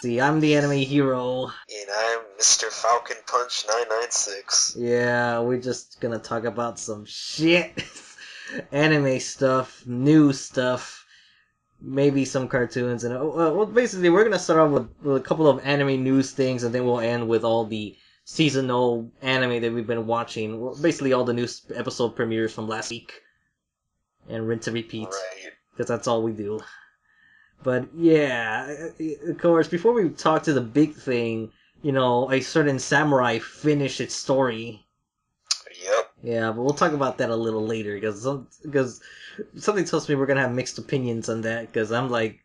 See, I'm the anime hero. And I'm Mr. Falcon Punch 996. Yeah, we're just gonna talk about some shit. Anime stuff, new stuff, maybe some cartoons, and well, basically we're gonna start off with a couple of anime news things, and then we'll end with all the seasonal anime that we've been watching. Basically all the new episode premieres from last week. And rinse and repeat. Right. Because that's all we do. But yeah, of course, before we talk to the big thing, a certain samurai finished its story. Yep. Yeah, but we'll talk about that a little later, because something tells me we're gonna have mixed opinions on that, because I'm like,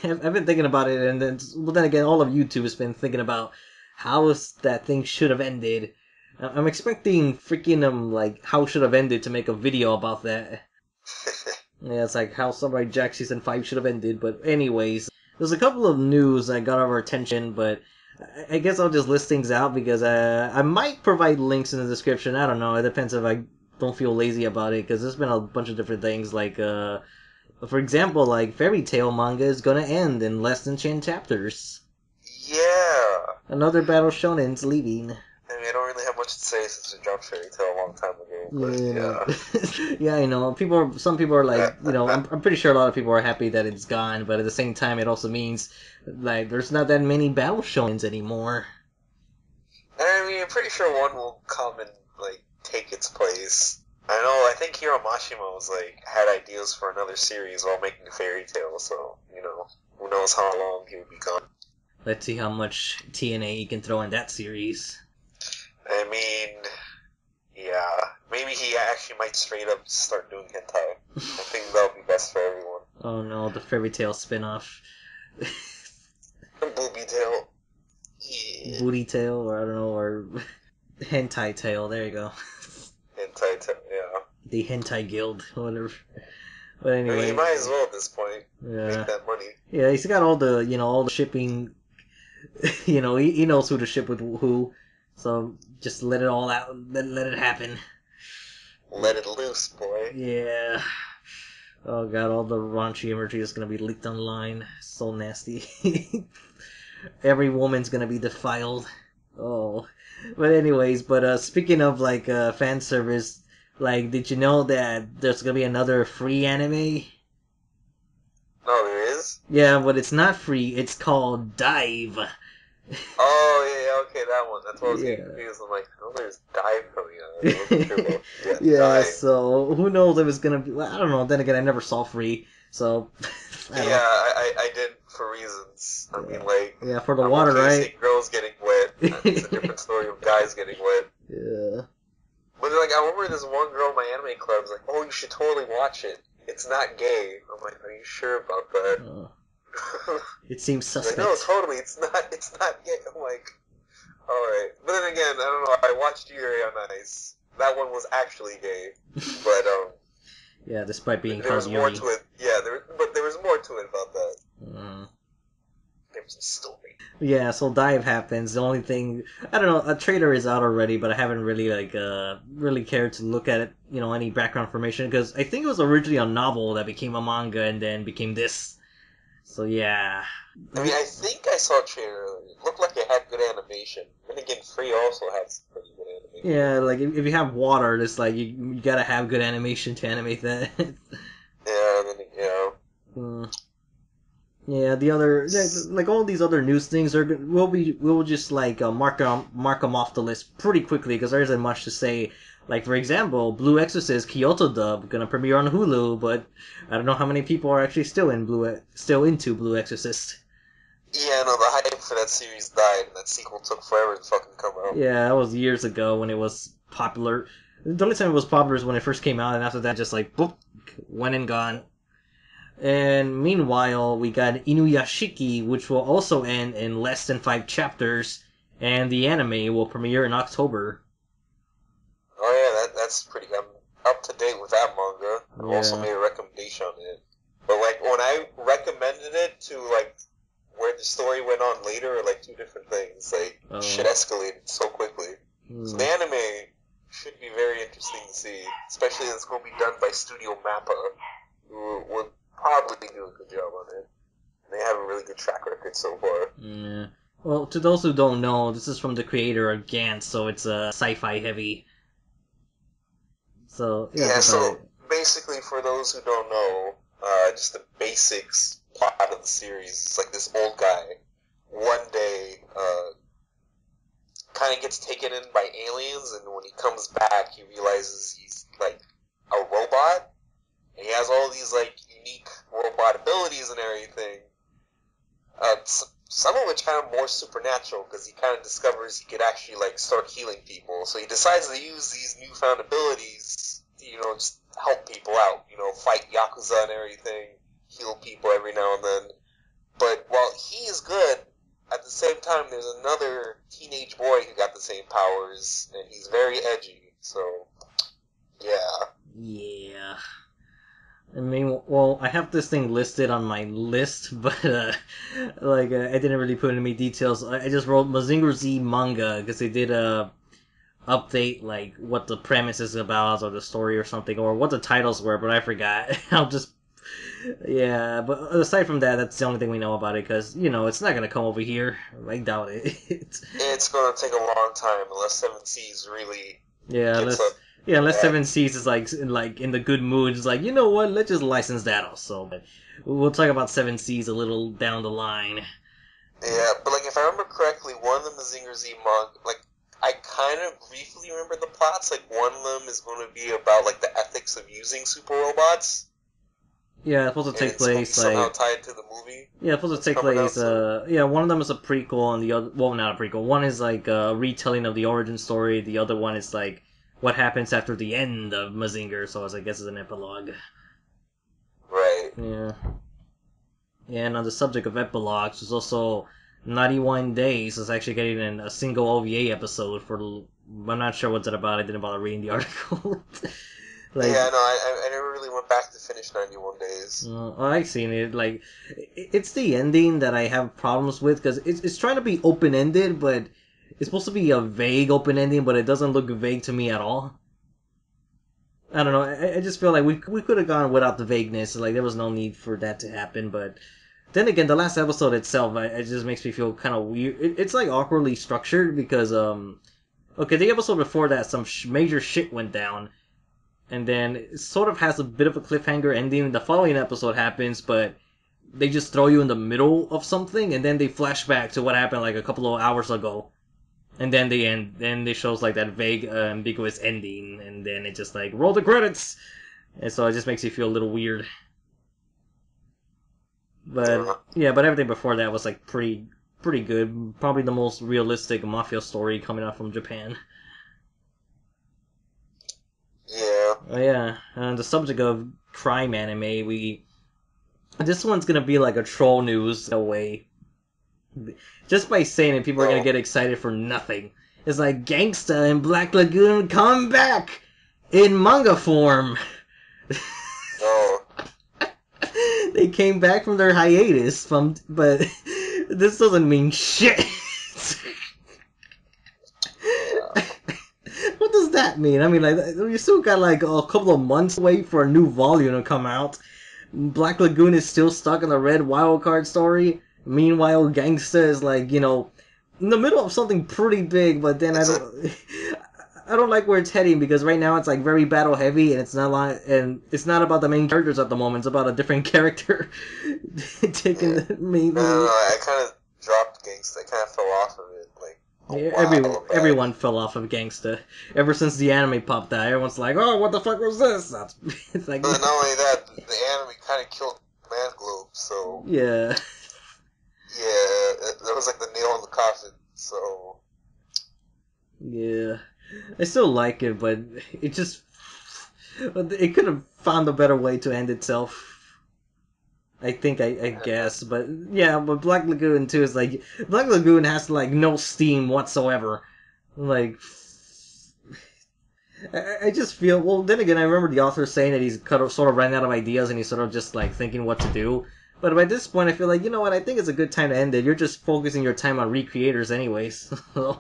I've been thinking about it, and then again, all of YouTube has been thinking about how that thing should have ended. I'm expecting freaking, like, how should have ended to make a video about that. Yeah, it's like how Samurai Jack Season 5 should have ended, but anyways, there's a couple of news that got our attention, but I guess I'll just list things out because I might provide links in the description. I don't know, it depends if I don't feel lazy about it, because there's been a bunch of different things, like, for example, like, Fairy Tail manga is gonna end in less than 10 chapters. Yeah. Another Battle Shonen's leaving. I mean, I don't really have much to say since we dropped Fairy Tail a long time ago, but yeah. Yeah, I know. Some people are like, I'm pretty sure a lot of people are happy that it's gone, but at the same time, it also means, like, there's not that many Battle Shonens anymore. I mean, I'm pretty sure one will come and, like, take its place. I think Hiro Mashima was, like, had ideas for another series while making Fairy Tail, so, who knows how long he would be gone. Let's see how much TNA he can throw in that series. I mean, yeah, maybe he actually might straight up start doing hentai. I think that'll be best for everyone. Oh no, the Fairy Tail spin-off. Booby Tail. Yeah. Booty Tail, or I don't know, or Hentai Tail, there you go. Hentai Tail, yeah. The Hentai Guild, whatever. But anyway. I mean, he might as well at this point. Yeah. Make that money. Yeah, he's got all the shipping, he knows who to ship with who. So just let it all out. Let it happen. Let it loose, boy. Yeah. Oh god, all the raunchy imagery is gonna be leaked online. So nasty. Every woman's gonna be defiled. Oh. But anyways, speaking of like fan service, like, did you know that there's gonna be another free anime? No, there is? Yeah, but it's not free. It's called Dive. Oh, yeah, okay, that one. That's what I was getting confused. I'm like, oh, there's Dive coming out. I wasn't sure about Yeah, Dive. so who knows if it's gonna be. Well, I don't know. Then again, I never saw free, so. I did for reasons. I mean, like. Yeah, for the water, right? Seeing girls getting wet. It's a different story of guys getting wet. Yeah. But, like, I remember this one girl in my anime club was like, oh, you should totally watch it. It's not gay. I'm like, are you sure about that? It seems suspect. Like, no, totally, it's not gay. I'm like, alright. But then again, I don't know, I watched Yuri on Ice. That one was actually gay. But, yeah, despite being there was more to it. Yeah, but there was more to it about that. There was a story. Yeah, so Dive happens. The only thing, I don't know, a trailer is out already, but I haven't really, really cared to look at it, any background information, because I think it was originally a novel that became a manga and then became this. So yeah. I mean, I think I saw a trailer. It looked like it had good animation. Then again, Free also had some pretty good animation. Yeah, like if you have water, it's like you gotta have good animation to animate that. Yeah, the other, like all these other news things we'll just like mark them off the list pretty quickly because there isn't much to say. Like, for example, Blue Exorcist Kyoto dub gonna premiere on Hulu, but I don't know how many people are actually still into Blue Exorcist. Yeah, no, the hype for that series died, and that sequel took forever to fucking come out. Yeah, that was years ago when it was popular. The only time it was popular is when it first came out, and after that, just like, boop, went and gone. And meanwhile, we got Inuyashiki, which will also end in less than 5 chapters, and the anime will premiere in October. Oh yeah, that's pretty. I'm up to date with that manga. I also made a recommendation on it. But like when I recommended it to like where the story went on later are like two different things. Like shit escalated so quickly. So the anime should be very interesting to see, especially as it's going to be done by Studio Mappa, who will probably do a good job on it. They have a really good track record so far. Yeah. Well, to those who don't know, this is from the creator of Gantz, so it's sci-fi heavy. So yeah. So basically, for those who don't know, just the basics plot of the series. It's like this old guy one day kind of gets taken in by aliens, and when he comes back, he realizes he's like a robot, and he has all these like unique robot abilities and everything. Some of which kind of more supernatural, because he kind of discovers he could actually like start healing people. So he decides to use these newfound abilities to, just help people out. Fight Yakuza and everything, heal people every now and then. But while he is good, at the same time, there's another teenage boy who got the same powers, and he's very edgy. So, yeah. Yeah. I mean, well, I have this thing listed on my list, but, I didn't really put any details. I just wrote Mazinger Z Manga, because they did update, like, what the premise is about, or the story or something, or what the titles were, but I forgot. Yeah, but aside from that, that's the only thing we know about it, because, it's not gonna come over here. I doubt it. It's gonna take a long time, unless 7 Seas really gets up. Yeah, unless Seven Seas is like in the good mood, it's like, you know what, let's just license that also. But we'll talk about Seven Seas a little down the line. Yeah, but like if I remember correctly, one of the Mazinger Z manga, like I kind of briefly remember the plots. Like one of them is going to be about like the ethics of using super robots. Yeah, it's supposed to take place somehow tied to the movie. Yeah, it's supposed to take place. Yeah, one of them is a prequel, and the other, well, not a prequel. One is like a retelling of the origin story. The other one is like what happens after the end of Mazinger, so I guess it's an epilogue. Right. Yeah. Yeah, and on the subject of epilogues, there's also 91 Days is actually getting a single OVA episode for... I'm not sure what's it about, I didn't bother reading the article. Yeah, no, I never really went back to finish 91 Days. I've seen it, it's the ending that I have problems with, because it's trying to be open-ended, but... It's supposed to be a vague open ending, but it doesn't look vague to me at all. I don't know. I just feel like we could have gone without the vagueness. Like there was no need for that to happen. But then again, the last episode itself, it just makes me feel kind of weird. It's like awkwardly structured because okay, the episode before that, some major shit went down, and then it sort of has a bit of a cliffhanger ending. The following episode happens, but they just throw you in the middle of something, and then they flash back to what happened like a couple of hours ago. And then they end. Then they shows like that vague, ambiguous ending, and then it just like roll the credits, and so it just makes you feel a little weird. But yeah, but everything before that was like pretty good. Probably the most realistic mafia story coming out from Japan. Yeah. Oh yeah, on the subject of crime anime, this one's gonna be like a troll news away. Just by saying it, people are gonna get excited for nothing. It's like Gangsta and Black Lagoon come back in manga form. They came back from their hiatus, but this doesn't mean shit. What does that mean? I mean, like, you still got like a couple of months to wait for a new volume to come out. Black Lagoon is still stuck in the red wildcard story. Meanwhile, Gangsta is like, in the middle of something pretty big, but then I don't like where it's heading, because right now it's like very battle heavy, and it's not about the main characters at the moment. It's about a different character taking the main. No, I kind of dropped Gangsta. I kind of fell off of it. Everyone fell off of Gangsta ever since the anime popped out. Everyone's like, "Oh, what the fuck was this?" It's like, but not only that, the anime kind of killed Man Globe. So yeah. Yeah, that was like the nail in the coffin, so... Yeah. I still like it, but it just... It could have found a better way to end itself. I think, I guess, but... Yeah, but Black Lagoon, too, is like... Black Lagoon has, like, no steam whatsoever. Like... I just feel... Well, then again, I remember the author saying that he's sort of ran out of ideas, and he's sort of just, like, thinking what to do. But by this point, I feel like, you know what, I think it's a good time to end it. You're just focusing your time on recreators anyways. Yeah,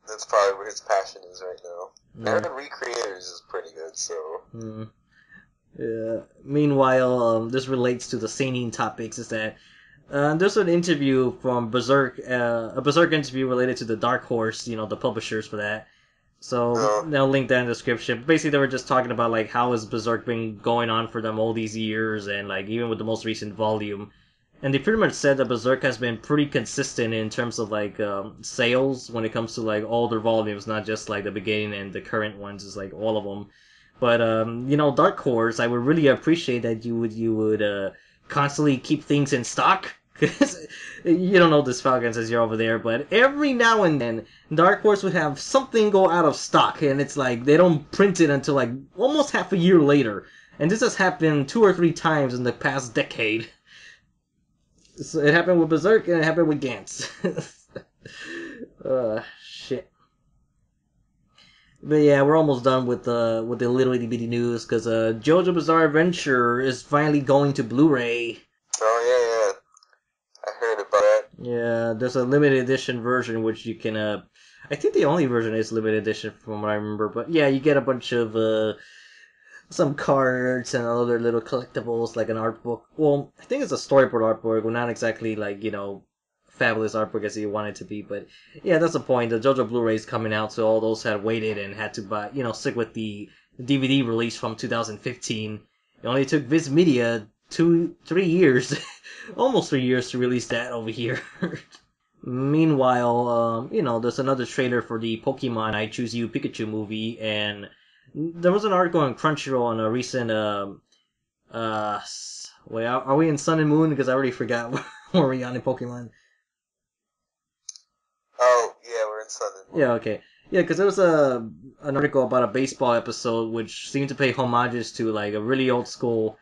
that's probably where his passion is right now. Yeah. And recreators is pretty good, so... Meanwhile, this relates to the seinen topics. Is that there's an interview from Berserk, a Berserk interview related to the Dark Horse, the publishers for that. So they'll link that in the description. Basically, they were just talking about like how has Berserk been going on for them all these years, and like even with the most recent volume. And they pretty much said that Berserk has been pretty consistent in terms of like sales when it comes to like all their volumes, not just like the beginning and the current ones, is like all of them. But Dark Horse, I would really appreciate that you would constantly keep things in stock. Cause you don't know this, Falcon, as you're over there, but every now and then Dark Horse would have something go out of stock, and it's like they don't print it until like almost half a year later. And this has happened 2 or 3 times in the past decade. So it happened with Berserk and it happened with Gantz. Shit. But yeah, we're almost done with the little itty bitty news because JoJo Bizarre Adventure is finally going to Blu-ray. Oh yeah, I heard about that. Yeah, there's a limited edition version which you can. I think the only version is limited edition from what I remember. But yeah, you get a bunch of some cards and other little collectibles like an art book. Well, I think it's a storyboard art book, well, not exactly like, fabulous art book as you want it to be, but yeah, that's the point. The JoJo Blu-ray is coming out, so all those had waited and had to buy, stick with the DVD release from 2015. It only took Viz Media 3 years, almost 3 years to release that over here. Meanwhile, there's another trailer for the Pokemon I Choose You Pikachu movie, and there was an article on Crunchyroll on a recent, wait, are we in Sun and Moon? Because I already forgot where we on in Pokemon. Oh, yeah, we're in Sun and Moon. Yeah, okay. Yeah, because there was an article about a baseball episode which seemed to pay homages to, like, a really old school,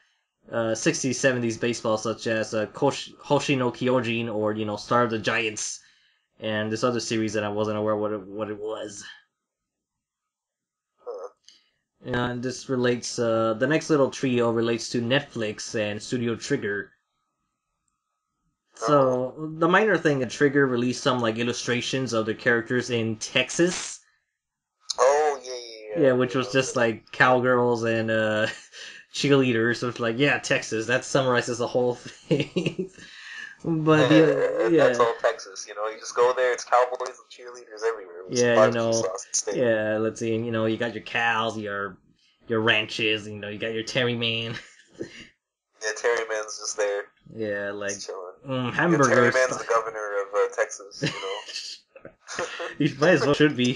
60s, 70s baseball, such as, Hoshi no Kyojin, or, Star of the Giants, and this other series that I wasn't aware what it was. And this relates, the next little trio relates to Netflix and Studio Trigger. So, the minor thing, Trigger released some, like, illustrations of the characters in Texas. Oh, yeah. Yeah, which was just, like, cowgirls and, cheerleaders. So it's like, yeah, Texas, that summarizes the whole thing. But, that's all Texas, you just go there, it's cowboys and cheerleaders everywhere. Yeah, let's see, you got your cows, your ranches, you got your Terry Man. Yeah, Terry Man's just there. Yeah, like, hamburgers. Terry Man's the governor of Texas, He might as well should be.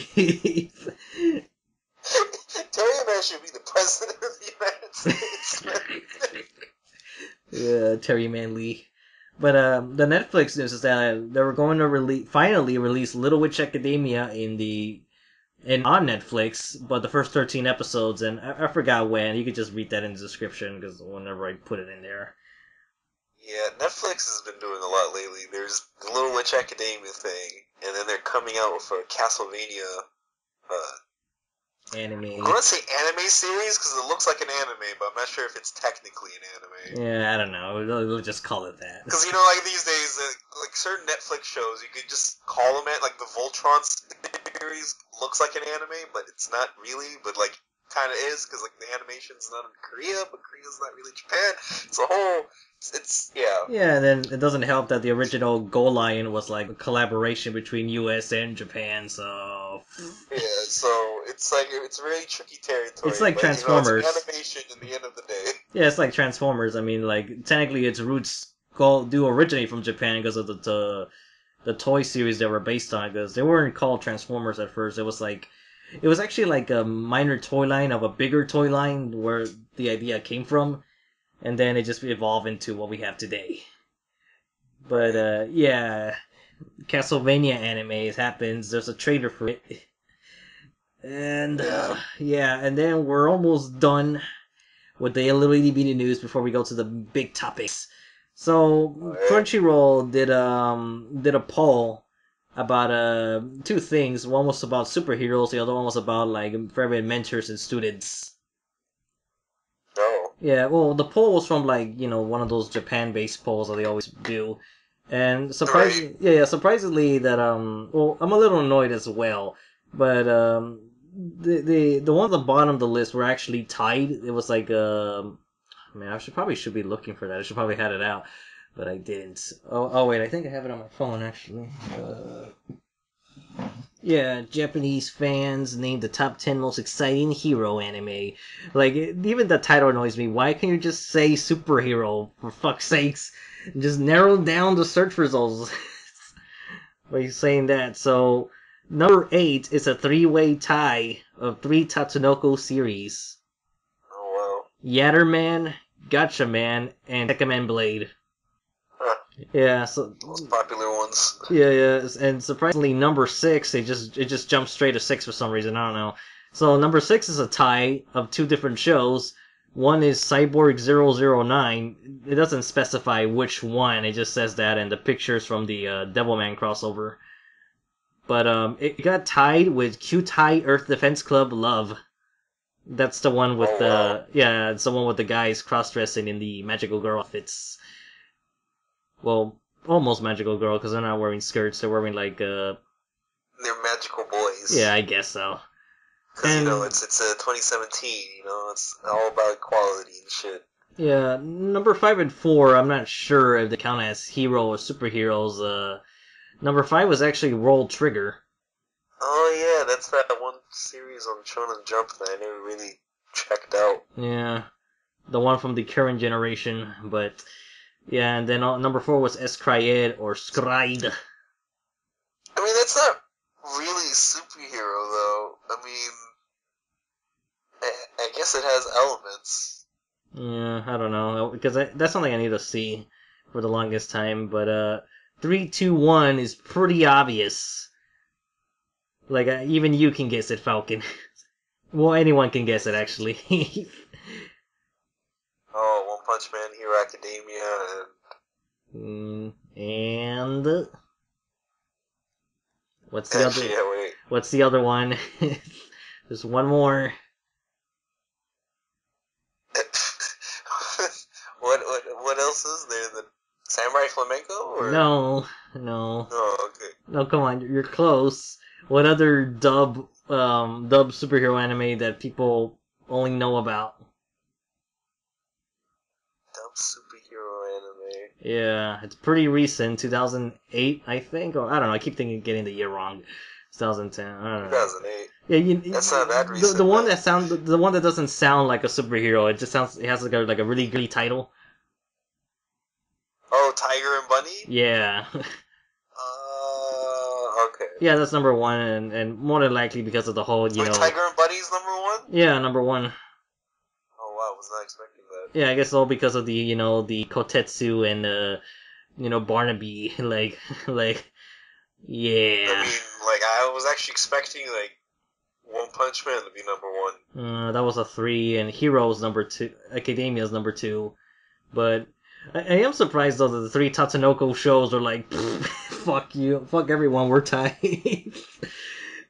Terry Man should be the president of the United States. Yeah, Terry Man Lee. But the Netflix news is that they were going to finally release Little Witch Academia on Netflix, but the first 13 episodes, and I forgot when. You could just read that in the description because whenever I put it in there. Yeah, Netflix has been doing a lot lately. There's the Little Witch Academia thing, and then they're coming out with a Castlevania anime. I'm going to say anime series because it looks like an anime, but I'm not sure if it's technically an anime. Yeah, I don't know. We'll just call it that. Because, like these days, like certain Netflix shows, you could just call them it. Like the Voltron series looks like an anime, but it's not really, but like kind of is because like the animation's not in Korea, but Korea's not really Japan. It's a whole... Yeah, and then it doesn't help that the original Go Lion was like a collaboration between US and Japan, so... Yeah, so it's like, it's really tricky territory. It's like Transformers. It's animation in the end of the day. Yeah, it's like Transformers. I mean, like, technically its roots do originate from Japan because of the toy series they were based on, because they weren't called Transformers at first. It was actually like a minor toy line of a bigger toy line where the idea came from. And then it just evolved into what we have today. But, yeah, Castlevania anime happens. There's a trailer for it. And, and then we're almost done with the little itty bitty news before we go to the big topics. So, Crunchyroll did a poll about, 2 things. One was about superheroes, the other one was about, like, favorite mentors and students. Yeah, well, the poll was from, like, one of those Japan-based polls that they always do. And surprisingly that, well, I'm a little annoyed as well. But, the one at the bottom of the list were actually tied. It was like, Man, should be looking for that. I should probably had it out, but I didn't. Oh wait, I think I have it on my phone actually. Yeah, Japanese fans named the top 10 most exciting hero anime. Like, even the title annoys me. Why can't you just say superhero, for fuck's sakes? Just narrow down the search results by saying that. So, number 8 is a 3-way tie of 3 Tatsunoko series. Oh, wow. Yatterman, Gatchaman, and Tekkaman Blade. Huh. Yeah, so most popular ones. Yeah, and surprisingly, number 6, it just jumped straight to 6 for some reason. I don't know. So number 6 is a tie of 2 different shows. One is Cyborg 009. It doesn't specify which one. It just says that, and the pictures from the Devilman crossover. But it got tied with Kyutai Earth Defense Club Love. That's the one with yeah, it's the one with the guys cross-dressing in the magical girl outfits. Well, almost magical girl, because they're not wearing skirts. They're wearing, like, They're magical boys. Yeah, I guess so. Because, it's 2017, it's all about equality and shit. Yeah, number 5 and 4, I'm not sure if they count as hero or superheroes. Number 5 was actually Roll Trigger. Oh, yeah, that's that one series on Shonen Jump that I never really checked out. Yeah, the one from the current generation, but... Yeah, and then number 4 was Escryed or Scride. I mean, that's not really superhero, though. I mean, I guess it has elements. Yeah, I don't know, because that's something I need to see for the longest time, but 3, 2, 1 is pretty obvious. Like, even you can guess it, Falcon. Well, anyone can guess it, actually. Oh, One Punch Man, Hero Academia, and what's the other? Yeah, wait. What's the other one? There's one more. What else is there? The Samurai Flamenco? Or? No. Oh, okay. No, come on, you're close. What other dub superhero anime that people only know about? Dub superhero anime. Yeah, it's pretty recent, 2008, I think. Or I don't know. I keep getting the year wrong. 2010. I don't know. 2008. Yeah, that's not that recent. The one that doesn't sound like a superhero. It just sounds. It has like a really good title. Oh, Tiger and Bunny? Yeah. Okay. Yeah, that's number 1, and more than likely because of the whole, Wait, Tiger and Bunny's number 1? Yeah, number 1. Oh wow, was not expecting that. Yeah, I guess all because of the the Kotetsu and Barnaby, like yeah. I mean, like I was actually expecting like One Punch Man to be number 1. That was a 3, and Heroes number 2, Academia's number 2, but I am surprised though that the 3 Tatsunoko shows are like, fuck you, fuck everyone, we're tied.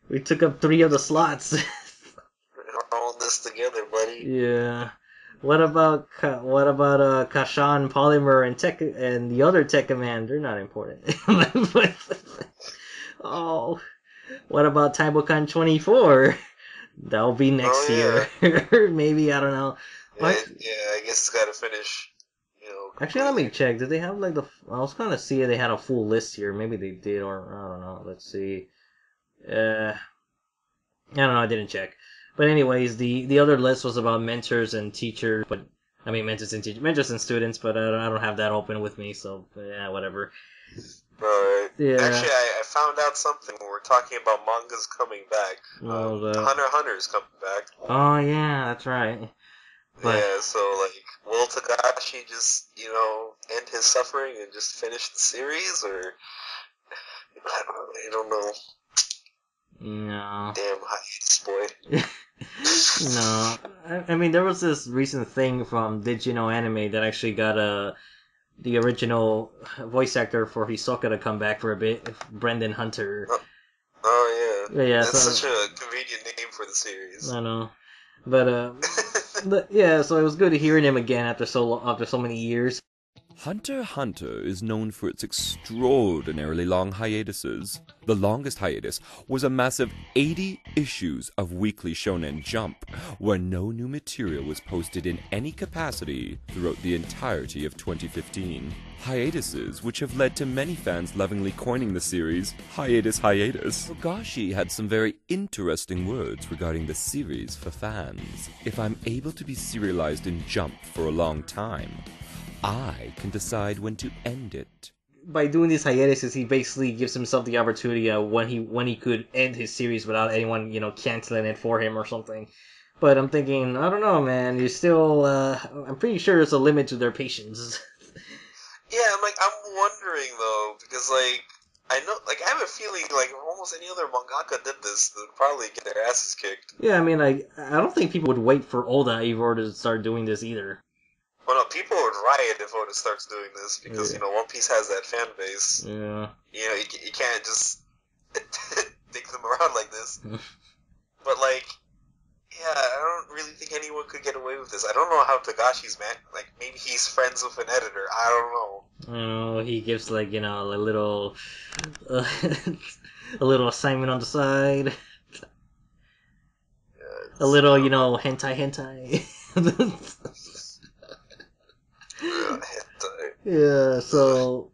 We took up 3 of the slots. We're all in this together, buddy. Yeah. What about Kashan, Polymer, and the other Tekkaman? They're not important. Oh, what about Taibokan 24? That'll be next year. Maybe, I don't know. Yeah, I guess it's gotta finish. Actually, let me check. Did they have I was kind of see if they had a full list here. Maybe they did, or I don't know. Let's see. I don't know. I didn't check. But anyways, the other list was about mentors and teachers. But I mean, mentors and students. But I don't have that open with me. So yeah, whatever. Right. Yeah. Actually, I found out something when we're talking about mangas coming back. Hunter x Hunter is coming back. Oh yeah, that's right. But, yeah, so will Togashi just end his suffering and just finish the series, or I don't know. No. Damn hiatus, boy. No. I mean, there was this recent thing from Digino Anime that actually got the original voice actor for Hisoka to come back for a bit, Brendan Hunter. Oh yeah. Yeah. That's such a convenient name for the series. I know. But yeah, so it was good hearing him again after so many years. Hunter x Hunter is known for its extraordinarily long hiatuses. The longest hiatus was a massive 80 issues of Weekly Shonen Jump, where no new material was posted in any capacity throughout the entirety of 2015. Hiatuses which have led to many fans lovingly coining the series Hiatus. Togashi had some very interesting words regarding the series for fans. If I'm able to be serialized in Jump for a long time, I can decide when to end it. By doing these hiatuses, he basically gives himself the opportunity when he could end his series without anyone, canceling it for him or something. But I'm thinking, I don't know, man. You're still, I'm pretty sure there's a limit to their patience. Yeah, I'm wondering though, because I know, I have a feeling if almost any other mangaka did this, they'd probably get their asses kicked. Yeah, I mean, I don't think people would wait for Oda to start doing this either. Well, no, people would riot if Oda starts doing this because, One Piece has that fan base. Yeah. You can't just dick them around like this. But, I don't really think anyone could get away with this. I don't know how Togashi's man. Maybe he's friends with an editor. I don't know. He gives, a little, a little assignment on the side. A little, hentai. So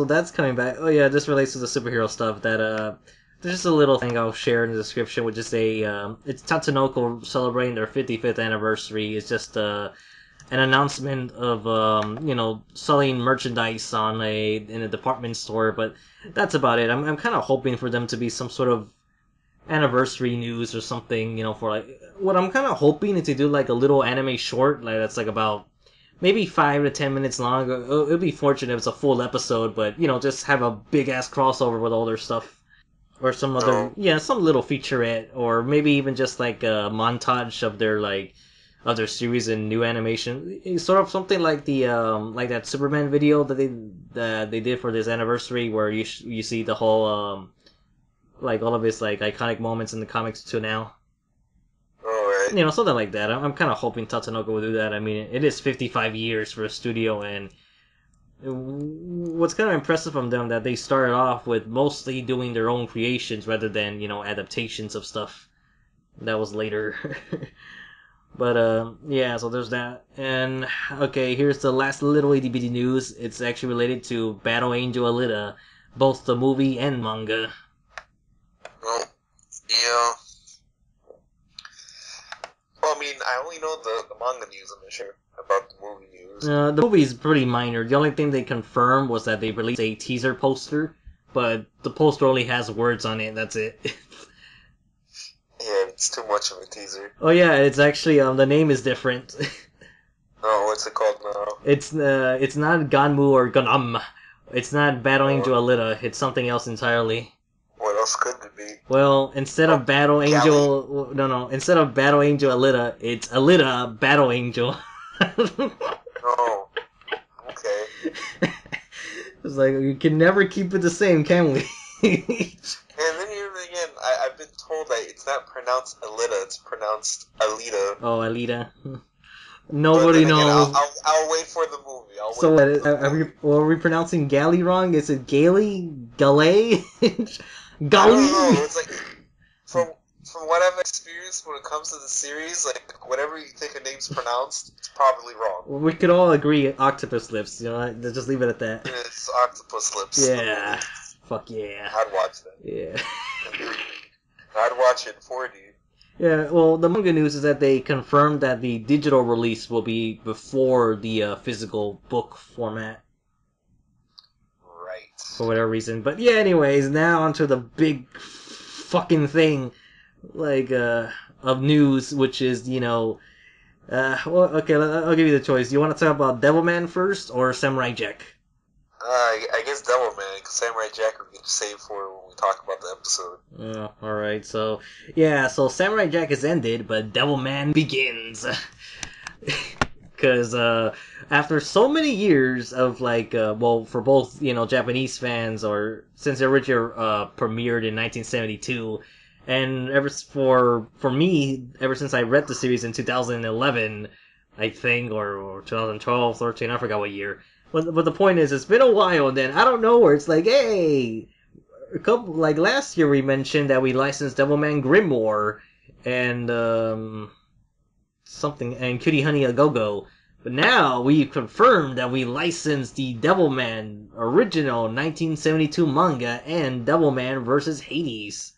that's coming back. Oh yeah, this relates to the superhero stuff. That there's just a little thing I'll share in the description, which is it's Tatsunoko celebrating their 55th anniversary. It's just an announcement of selling merchandise in a department store, but that's about it. I'm kind of hoping for them to be some sort of anniversary news or something. For what I'm kind of hoping is to do a little anime short, that's about maybe 5 to 10 minutes long. It would be fortunate if it's a full episode, but, just have a big-ass crossover with all their stuff. Or some other, some little featurette, or maybe even just, a montage of their series and new animation. Sort of something like the, that Superman video that they did for this anniversary, where you see the whole, all of his, iconic moments in the comics to now. Alright. Something like that. I'm kind of hoping Tatsunoko will do that. I mean, it is 55 years for a studio, and what's kind of impressive from them that they started off with mostly doing their own creations rather than, adaptations of stuff that was later. But, so there's that. And, okay, here's the last little itty bitty news. It's actually related to Battle Angel Ailita, both the movie and manga. Well, yeah. Well, I mean, I only know the manga news, I'm not sure about the movie news. The movie's pretty minor. The only thing they confirmed was that they released a teaser poster, but the poster only has words on it, that's it. Yeah, it's too much of a teaser. Oh yeah, it's actually, the name is different. Oh, what's it called now? It's not Ganmu or Ganam. It's not Battle Angel Ailita, it's something else entirely. What else could it be? Well, instead of Battle Angel... instead of Battle Angel Ailita, it's Ailita Battle Angel. Oh, okay. It's you can never keep it the same, can we? And then again, I've been told that it's not pronounced Ailita, it's pronounced Ailita. Oh, Ailita. Nobody knows. Again, I'll wait for the movie. Are we pronouncing Galley wrong? Is it Gaily? Galay? I don't know. It's from what I've experienced when it comes to the series, whatever you think a name's pronounced, it's probably wrong. Well, we could all agree octopus lips, just leave it at that. It's octopus lips. Yeah. Fuck yeah. I'd watch that. Yeah. I'd watch it in 4D. Yeah, well, the manga news is that they confirmed that the digital release will be before the physical book format. Right. For whatever reason. But yeah, anyways, now onto the big fucking thing, of news, which is, well, okay, I'll give you the choice. You want to talk about Devilman first, or Samurai Jack? I guess Devilman, because Samurai Jack we can save for when we talk about the episode. Oh, alright, so Samurai Jack is ended, but Devilman begins. Because, after so many years of, for both, Japanese fans, or since the original, premiered in 1972, and for me, ever since I read the series in 2011, I think, or 2012, 13, I forgot what year. But the point is, it's been a while, and then out of nowhere, it's like, hey, a couple, like last year we mentioned that we licensed Devilman Grimoire and something and Cutie Honey A Go Go, but now we confirmed that we licensed the Devilman original 1972 manga and Devilman vs. Hades.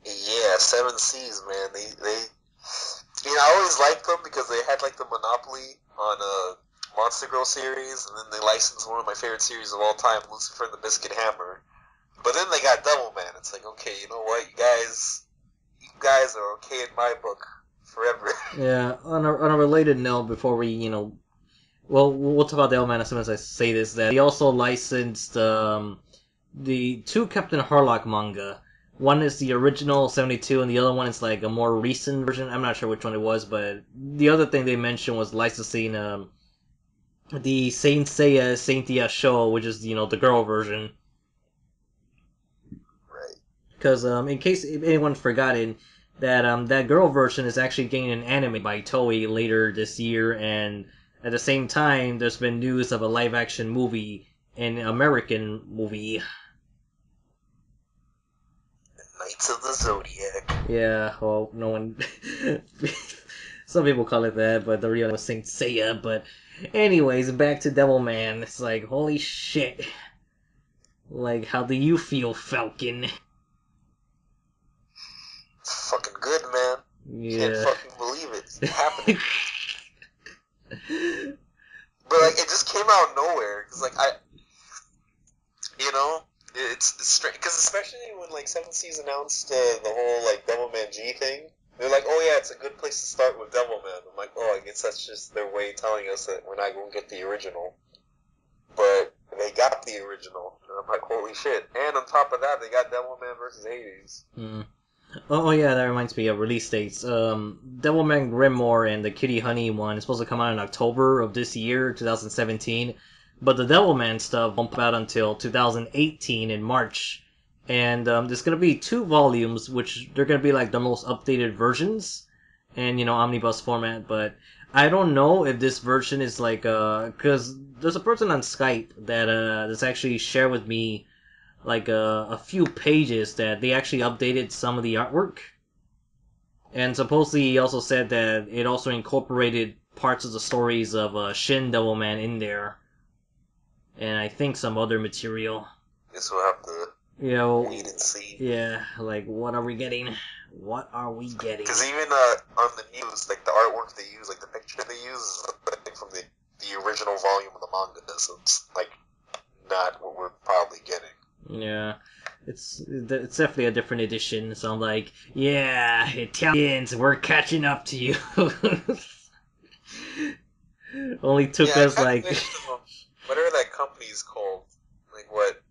Yeah, Seven Seas, man. They I always liked them because they had like the monopoly on Monster Girl series, and then they licensed one of my favorite series of all time, Lucifer and the Biscuit Hammer. But then they got Devilman. It's like, okay, you know what, you guys are okay in my book forever. Yeah. On a related note, before we we'll talk about Devilman as soon as I say this. That he also licensed the two Captain Harlock manga. One is the original 72, and the other one is like a more recent version. I'm not sure which one it was, but the other thing they mentioned was licensing the Saint Seiya Saintia Shou, which is the girl version. Right. Because in case anyone's forgotten, that girl version is actually getting an anime by Toei later this year, and at the same time, there's been news of a live-action movie, an American movie. Knights of the Zodiac. Yeah, well, no one... Some people call it that, but the real name was Saint Seiya, but... Anyways, back to Devilman. It's like, holy shit. Like, how do you feel, Falcon? It's fucking good, man. Yeah. Can't fucking believe it. It's happening. But, like, it just came out of nowhere. Because, like, it's strange. Because especially when, like, Seven Seas announced the whole, like, Devilman G thing, they're like, oh yeah, it's a good place to start with Devilman. I'm like, oh, I guess that's just their way of telling us that we're not going to get the original. But they got the original. And I'm like, holy shit. And on top of that, they got Devilman vs. Hades. Mm. Oh yeah, that reminds me of release dates. Devilman Grimoire and the Kitty Honey one is supposed to come out in October of this year, 2017. But the Devilman stuff won't come out until 2018 in March. And there's going to be 2 volumes, which they're going to be like the most updated versions. And, omnibus format. But I don't know if this version is like, because there's a person on Skype that's actually shared with me like a few pages that they actually updated some of the artwork. And supposedly he also said that it also incorporated parts of the stories of Shin Devilman in there. And I think some other material. Guess we'll have to wait and see. Yeah, like, what are we getting? What are we getting? Because even on the news, like, the artwork they use, like, the picture they use is like, from the original volume of the manga, so it's, like, not what we're probably getting. Yeah, it's definitely a different edition, so I'm like, yeah, Italians, we're catching up to you. Only took us, like... Whatever that company's called, like what,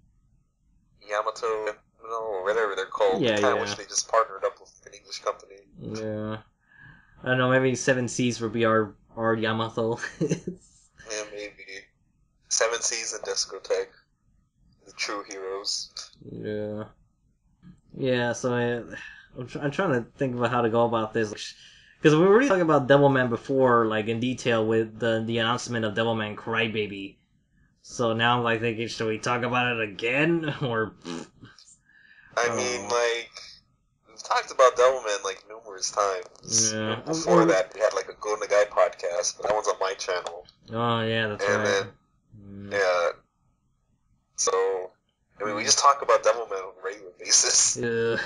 Yamato, or whatever they're called. I kind of wish they just partnered up with an English company. Yeah. I don't know, maybe Seven Seas would be our Yamato. Yeah, maybe. Seven Seas and Discotheque. The true heroes. Yeah. Yeah, so I'm trying to think about how to go about this. Because we were already talking about Devilman before, like, in detail with the announcement of Devilman Crybaby. So now I'm like thinking, should we talk about it again? Or... I mean, like, we've talked about Devilman, like, numerous times. Yeah. Before that, we had, like, a Go Nagai podcast, but that one's on my channel. Oh, yeah, that's right. And then, yeah. So, I mean, we just talk about Devilman on a regular basis. Yeah.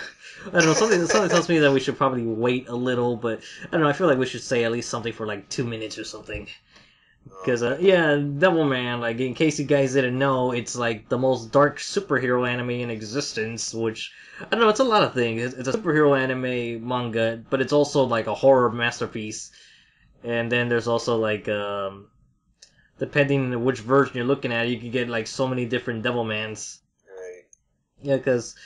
I don't know, something tells me that we should probably wait a little, but I don't know, I feel like we should say at least something for like 2 minutes or something. Because, yeah, Devilman, like, in case you guys didn't know, it's like the most dark superhero anime in existence, which, I don't know, it's a lot of things. It's a superhero anime manga, but it's also like a horror masterpiece. And then there's also like, depending on which version you're looking at, you can get like so many different Devilmans. Right. Yeah, because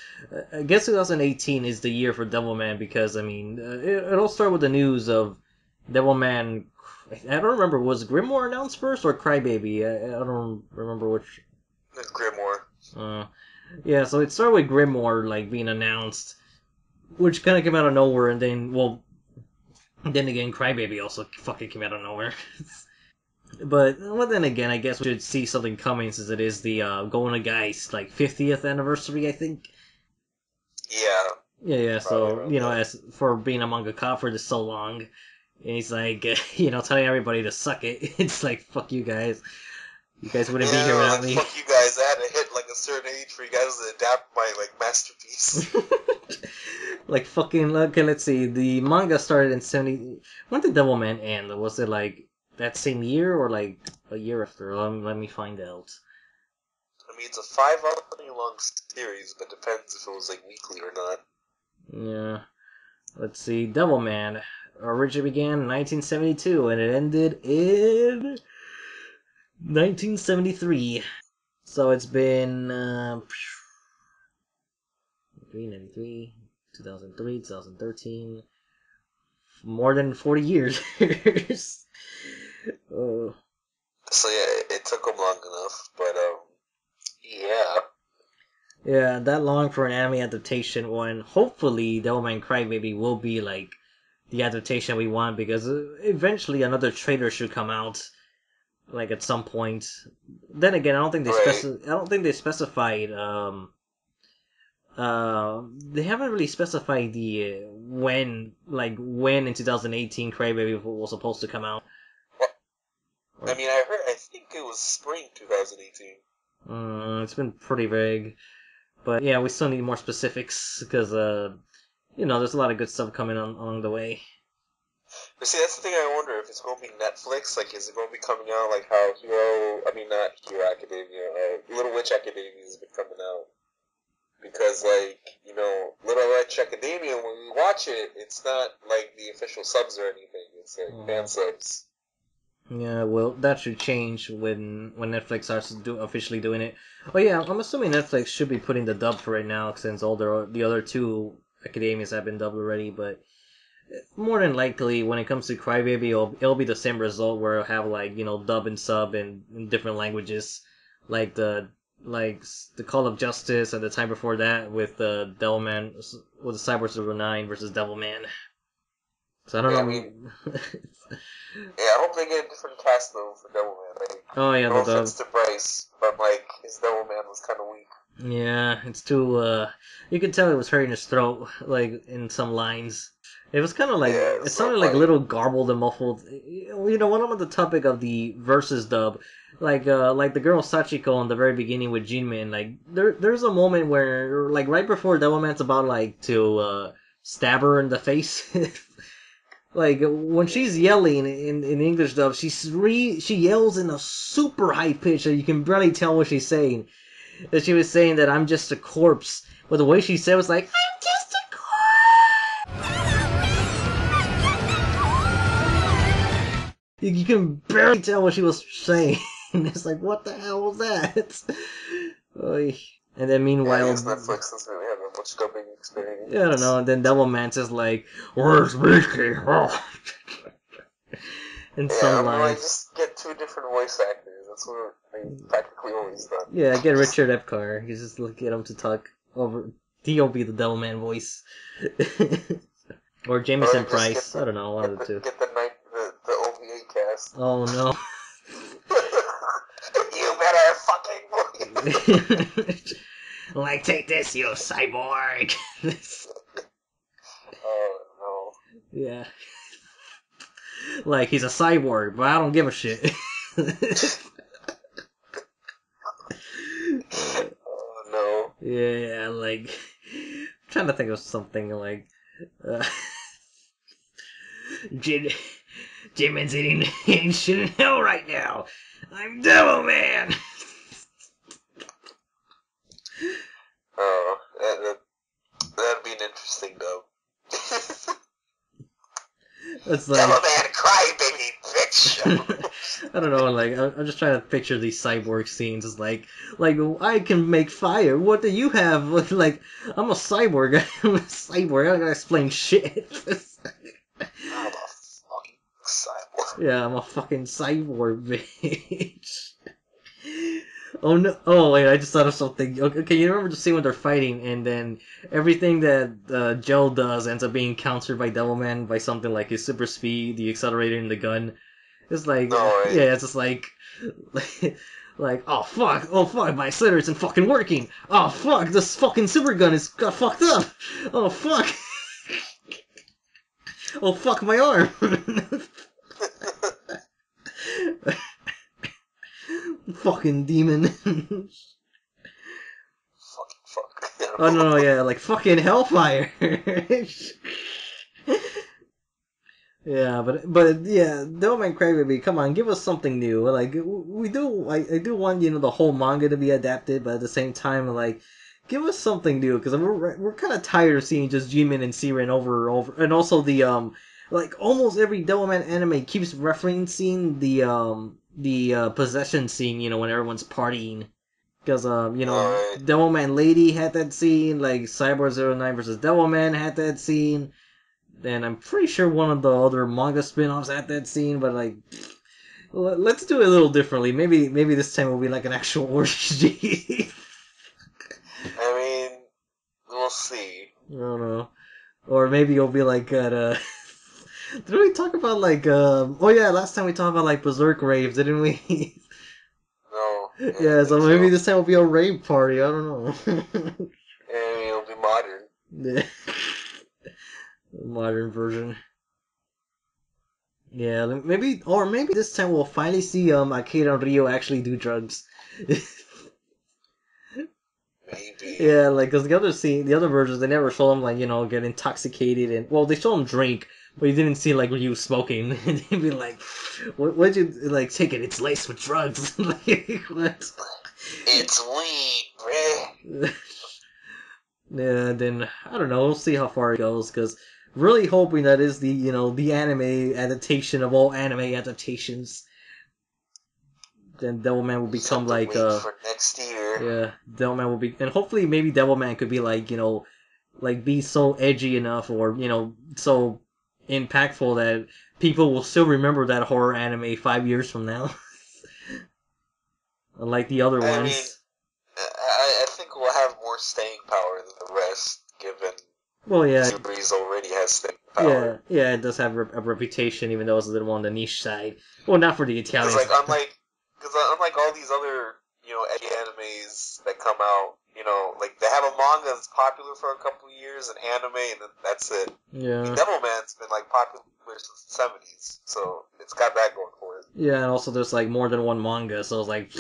I guess 2018 is the year for Devilman because, I mean, it all started with the news of Devilman. I don't remember, was Grimoire announced first or Crybaby? I don't remember which. Grimoire. Yeah, so it started with Grimoire, like, being announced, which kind of came out of nowhere, and then, well, Then again, Crybaby also fucking came out of nowhere. But well, then again, I guess we should see something coming since it is the Golden Guy's like 50th anniversary, I think. Yeah. Yeah. So as for being a mangaka for so long, and he's like, telling everybody to suck it. It's like, fuck you guys. You guys wouldn't be here without me. Fuck you guys. I had to hit like a certain age for you guys to adapt my like masterpiece. Like fucking. Okay, let's see. The manga started in 70. When did Devilman end? Was it like that same year or like a year after? Let me find out. I mean, it's a 5-volume long series, but depends if it was like weekly or not. Yeah. Let's see. Devilman originally began in 1972 and it ended in 1973. So it's been 1993, 2003, 2013, more than 40 years. Oh. So yeah, it took them long enough, but yeah. Yeah, that long for an anime adaptation when hopefully Devilman Crybaby will be like the adaptation we want, because eventually another trailer should come out like at some point. Then again, I don't think they specified they haven't really specified the when in 2018 Crybaby was supposed to come out. I mean, I think it was spring 2018. It's been pretty vague. But yeah, we still need more specifics, because, there's a lot of good stuff coming on along the way. But see, that's the thing I wonder, if it's going to be Netflix, like, is it going to be coming out like how not Hero Academia, Little Witch Academia has been coming out. Because, like, Little Witch Academia, when we watch it, it's not, like, the official subs or anything. It's, like, fan subs. Yeah, well, that should change when Netflix starts officially doing it. Oh yeah, I'm assuming Netflix should be putting the dub for it now, since all the other two academias have been dubbed already. But more than likely, when it comes to Crybaby, it'll be the same result, where it'll have like dub and sub in different languages, like the Call of Justice and the time before that with the Devilman, with the Cyber 09 versus Devilman. So I don't know. I mean, yeah, I hope they get a different cast though for Devilman. Like, oh yeah, no offense to Bryce, but like his Devilman was kind of weak. Yeah, it's too. You could tell it was hurting his throat, like in some lines. It was kind of like it sounded like a little garbled and muffled. When I'm on the topic of the versus dub, like the girl Sachiko in the very beginning with Jinmin, like there's a moment where like right before Devilman's about like to stab her in the face. Like, when she's yelling in English dub, she yells in a super high pitch that you can barely tell what she's saying. That she was saying that I'm just a corpse. But the way she said was like, I'm just a corpse! You can barely tell what she was saying. It's like, what the hell was that? Oy. And then meanwhile... Yeah, I guess Netflix doesn't really have that much dubbing experience. Yeah, I don't know. And then Devilman's just like, where's Mickey? And some lines. Like, just get two different voice actors. That's what I've practically always done. Yeah, get Richard Epcar. You just get him to talk over... He'll be the Devilman voice. Or Jameson Price. I don't know, one of the two. Get the OVA cast. Oh no. You better fucking like, take this, you cyborg! Oh, no. Yeah. Like, he's a cyborg, but I don't give a shit. Oh, no. Yeah, like... I'm trying to think of something like... Jimin's eating shit in hell right now! I'm Devilman! Oh, that'd be an interesting dub. That's like... Devilman, cry, baby, bitch! I don't know, like, I'm just trying to picture these cyborg scenes. It's like, I can make fire. What do you have? Like, I'm a cyborg. I'm a cyborg. I don't gotta explain shit. I'm a fucking cyborg. Yeah, I'm a fucking cyborg, bitch. Oh no! Oh wait, I just thought of something. Okay, you remember the scene when they're fighting, and then everything that Joe does ends up being countered by Devilman by something like his super speed, the accelerator, and the gun. It's like, Alright. yeah, it's just like, like, oh fuck, my accelerator isn't fucking working. Oh fuck, this fucking super gun is got fucked up. Oh fuck. Oh fuck, my arm. Fucking demon. Fuck. Oh no, yeah, like fucking hellfire. Yeah, but yeah, Devilman Crybaby, come on, give us something new. Like we do, I do want the whole manga to be adapted, but at the same time, like give us something new because we're kind of tired of seeing just G-Man and Siren over and over, and also the like almost every Devilman anime keeps referencing the possession scene, when everyone's partying. Because, Alright. Devilman Lady had that scene, like Cyber09 versus Devilman had that scene, and I'm pretty sure one of the other manga spin-offs had that scene, but, like, let's do it a little differently. Maybe this time will be like an actual orgy. I mean, we'll see. I don't know. Or maybe it'll be like at, did we talk about, like, oh yeah, last time we talked about, like, Berserk raves, didn't we? No. Yeah, so maybe this time will be a rave party, I don't know. I mean, it'll be modern. Yeah. Modern version. Yeah, maybe this time we'll finally see Akira and Ryo actually do drugs. Maybe. Yeah, like cause the other versions they never show them like get intoxicated and well they show them drink, but you didn't see like Ryo smoking. And they'd be like, "What'd you like take it? It's laced with drugs." Like what? It's weed, bruh. Yeah, then I don't know. We'll see how far it goes because really hoping that is the anime adaptation of all anime adaptations. Then Devilman will become like for next year. yeah, Devilman will be and hopefully maybe Devilman could be like like be so edgy enough or so impactful that people will still remember that horror anime 5 years from now. Unlike the other I ones. mean, I think we'll have more staying power than the rest, given Well, yeah. the series already has staying power. Yeah, it does have a reputation, even though it's a little on the niche side. Well, not for the Italians. Because unlike all these other, edgy animes that come out, like they have a manga that's popular for a couple of years, an anime, and then that's it. Yeah. I mean, Devilman's been like popular since the 70s, so it's got that going for it. Yeah, and also there's like more than one manga, so it's like.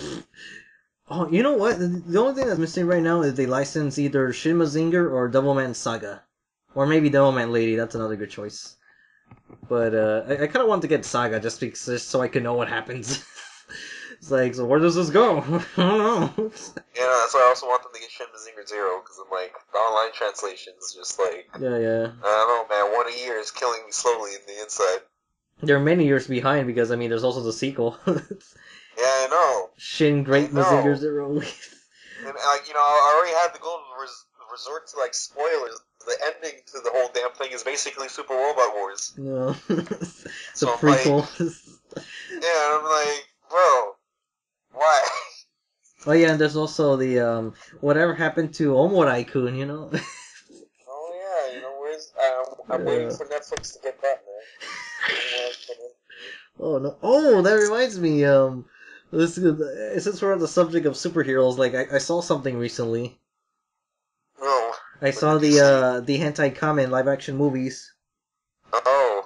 Oh, you know what? The only thing that's missing right now is they license either Shin Mazinger or Devilman Saga. Or maybe Devilman Lady, that's another good choice. But I kind of want to get Saga just so I can know what happens. It's like, so where does this go? I don't know. Yeah, that's why I also want them to get Shin Mazinger Zero, because I'm like, the online translation is just like, Yeah. I don't know, man, 1 a year is killing me slowly in the inside. They're many years behind because, I mean, there's also the sequel. Yeah, I know. Shin Great Mazinger Zero. And, I already had to go to resort to, like, spoilers. The ending to the whole damn thing is basically Super Robot Wars. No. So I'm prequel. I'm like, bro, why? Oh yeah, and there's also the, whatever happened to Omorai-kun, Oh yeah, where's, I'm waiting for Netflix to get that, man. Oh no! Oh, that reminds me. Since we're on the subject of superheroes, like I saw something recently. No. I saw the hentai Kamen live action movies. Oh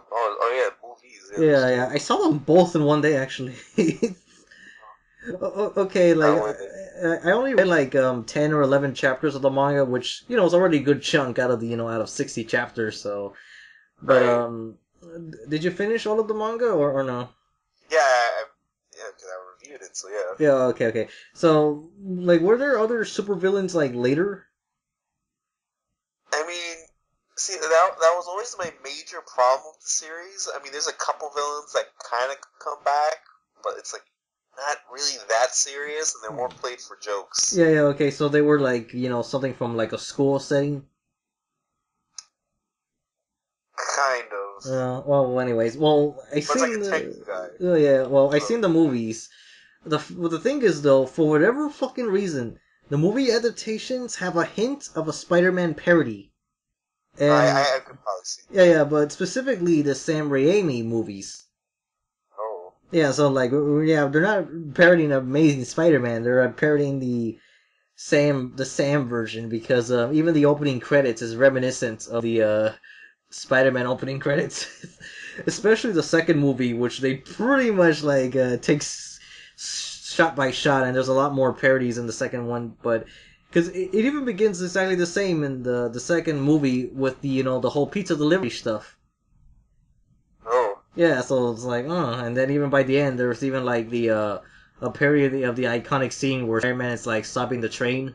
yeah, movies. Yeah. I saw them both in one day actually. Okay, like I only read like 10 or 11 chapters of the manga, which is already a good chunk out of the out of 60 chapters. So, but right. Did you finish all of the manga or no? Yeah, because I reviewed it, so yeah. Yeah, okay. So, like, were there other supervillains, like, later? I mean, see, that was always my major problem with the series. I mean, there's a couple villains that kind of come back, but it's, like, not really that serious, and they're more played for jokes. Yeah, okay, so they were, like, something from, like, a school setting? Kind of. Well, anyways, well, I seen like a tech guy. Oh yeah, well, I seen the movies. the thing is though, for whatever fucking reason, the movie adaptations have a hint of a Spider-Man parody. And I could probably see. yeah, but specifically the Sam Raimi movies. Oh. Yeah, so like, yeah, they're not parodying Amazing Spider-Man. They're parodying the Sam version because even the opening credits is reminiscent of the Spider-Man opening credits, especially the second movie, which they pretty much like takes shot by shot, and there's a lot more parodies in the second one, but because it even begins exactly the same in the second movie with the the whole pizza delivery stuff. Oh. Yeah, so it's like, and then even by the end, there's even like the a parody of the iconic scene where Spider-Man is like stopping the train.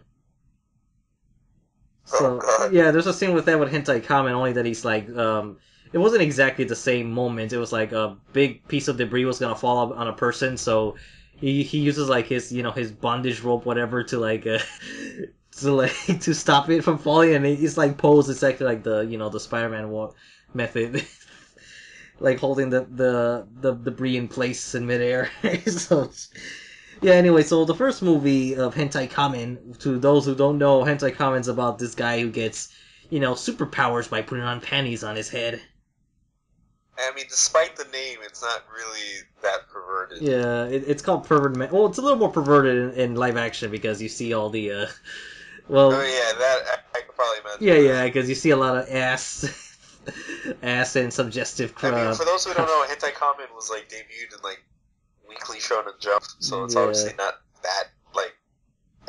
So God. yeah, there's a scene with that with Hentai Kamen, only that he's like, it wasn't exactly the same moment. It was like a big piece of debris was gonna fall on a person, so he uses like his his bondage rope whatever to like to stop it from falling, and he's like posed exactly like the the Spider-Man walk method. Like holding the debris in place in midair. So yeah, anyway, so the first movie of Hentai Kamen, to those who don't know, Hentai Kamen's about this guy who gets, superpowers by putting on panties on his head. I mean, despite the name, it's not really that perverted. Yeah, it's called Perverted Man. Well, it's a little more perverted in live action because you see all the, well... Oh yeah, that, I could probably imagine. Yeah, because you see a lot of ass and suggestive crap. I mean, for those who don't know, Hentai Kamen was, like, debuted in, like, Weekly Shonen Jump, so it's obviously not that, like,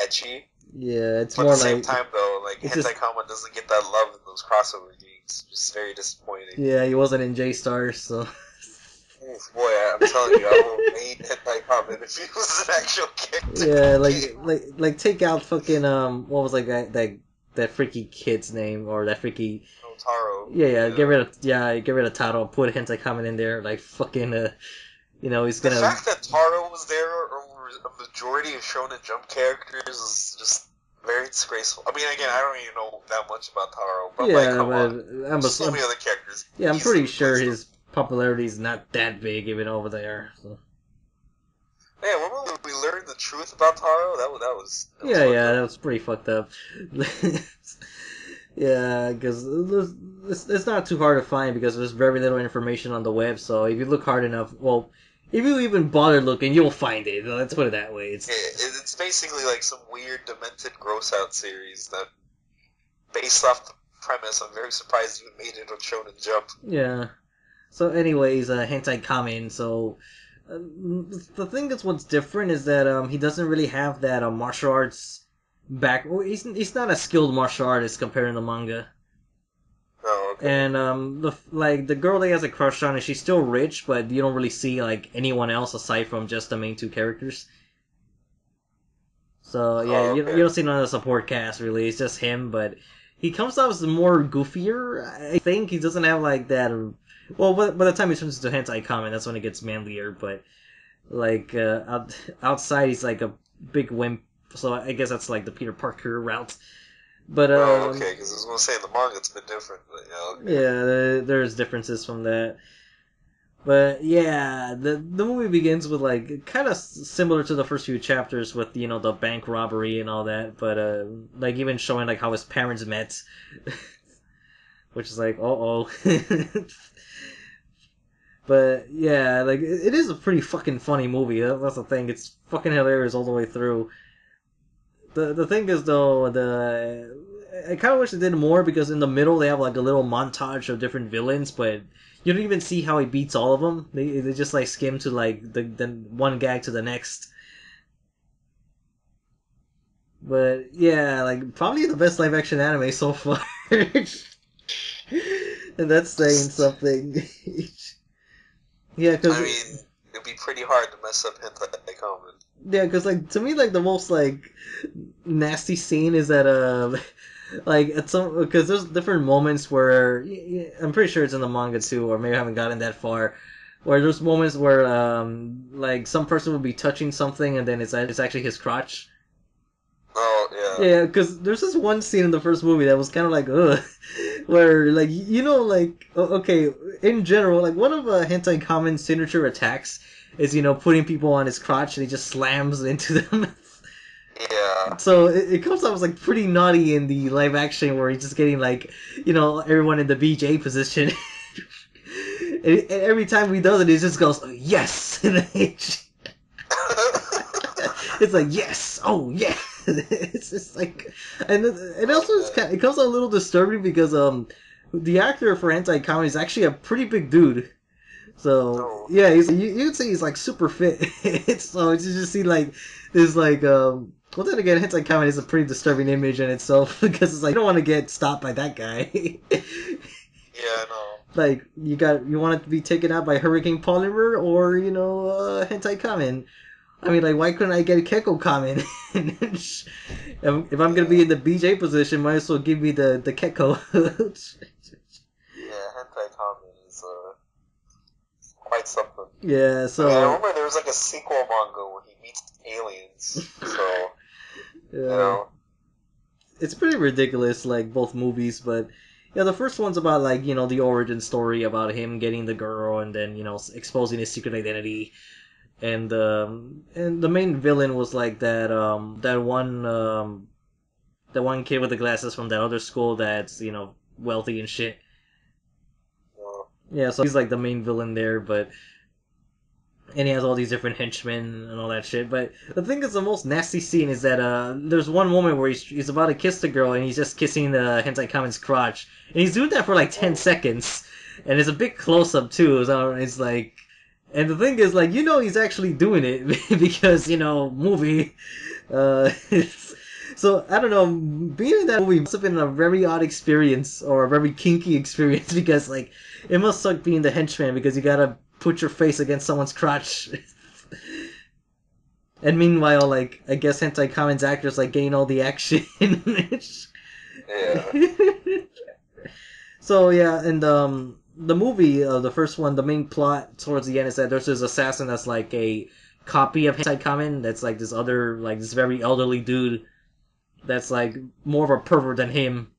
ecchi. Yeah, it's but more at the like... same time, though, like, Hentai Kamen doesn't get that love in those crossover games. Just very disappointing. Yeah, he wasn't in J-Stars, so... Oof, boy, I'm telling you, I would have made Hentai Kamen if he was an actual character. Yeah, like take out fucking, what was like that freaky kid's name, or that freaky... Oh, Taro. Yeah, get rid of Taro, put Hentai Kamen in there, like fucking, he's gonna... The fact that Taro was there over a majority of Shonen Jump characters is just very disgraceful. I mean, again, I don't even know that much about Taro, but come on. So many other characters. Yeah, I'm pretty sure his popularity is not that big even over there. So. Yeah, when we learned the truth about Taro, that was that was pretty fucked up. Yeah, because it's not too hard to find because there's very little information on the web. So if you look hard enough, well, if you even bother looking, you'll find it. Let's put it that way. It's basically like some weird, demented, gross-out series that, based off the premise, I'm very surprised you made it on Shonen Jump. Yeah. So, anyways, Hentai Kamen. So, the thing that's what's different is that he doesn't really have that martial arts back. Well, he's not a skilled martial artist compared to the manga. Oh, okay. And the girl that he has a crush on, she's still rich, but you don't really see like anyone else aside from just the main two characters. So yeah, you don't see none of the support cast really. It's just him, but he comes off as more goofier. I think he doesn't have like that. Well, by the time he turns into Hentai Kamen, that's when it gets manlier. But like outside, he's like a big wimp. So I guess that's like the Peter Parker route. But okay, because I was going to say in the manga it's a bit different. But, okay. Yeah, there's differences from that. But yeah, the movie begins with like kind of similar to the first few chapters with the bank robbery and all that. But like even showing like how his parents met, which is like But yeah, like it is a pretty fucking funny movie. That's the thing. It's fucking hilarious all the way through. The thing is though, I kind of wish they did more because in the middle they have like a little montage of different villains, but you don't even see how he beats all of them. They just like skim to like the one gag to the next. But yeah, like probably the best live action anime so far, and that's saying something. Yeah, because I mean, it'd be pretty hard to mess up Hentai Kamen. Yeah, because like to me, like the most like nasty scene is that like at some because there's different moments where I'm pretty sure it's in the manga too, or maybe I haven't gotten that far. Where there's moments where like some person will be touching something and then it's actually his crotch. Oh yeah. Yeah, because there's this one scene in the first movie that was kind of like ugh, where like okay, in general, like one of Hentai Kamen's signature attacks is, putting people on his crotch and he just slams into them. Yeah. So it comes off as like pretty naughty in the live action where he's just getting like, everyone in the BJ position. And every time he does it, he just goes, yes! It's like, yes! Oh, yeah! It's just like, and also it comes out a little disturbing because the actor for hentai comedy is actually a pretty big dude. So yeah, you could say he's like super fit. So it's just see like there's like well then again, hentai comedy is a pretty disturbing image in itself because it's like you don't want to get stopped by that guy. Yeah, no. Like you want it to be taken out by Hurricane Polymer or hentai kamen. I mean, like, why couldn't I get Keko Kamen? If I'm gonna be in the BJ position, might as well give me the Keko. Yeah, hentai Kamen is quite something. Yeah, so I remember there was like a sequel manga where he meets aliens. So it's pretty ridiculous, like both movies, but yeah, the first one's about like the origin story about him getting the girl and then exposing his secret identity. And the main villain was like that one kid with the glasses from that other school that's wealthy and shit. Yeah, so he's like the main villain there, and he has all these different henchmen and all that shit. But the thing is, the most nasty scene is that there's one moment where he's about to kiss the girl and he's just kissing the hentai kamen's crotch, and he's doing that for like 10 seconds, and it's a big close up too. So it's like. And the thing is, like, he's actually doing it because, movie. So, I don't know, being in that movie must have been a very odd experience or a very kinky experience because, like, it must suck being the henchman because you gotta put your face against someone's crotch. And meanwhile, like, I guess hentai kamen's actors, like, getting all the action. Yeah. So, yeah, and, the movie, the first one, the main plot towards the end is that there's this assassin that's like a copy of hentai kamen. That's like this other, like this very elderly dude that's like more of a pervert than him.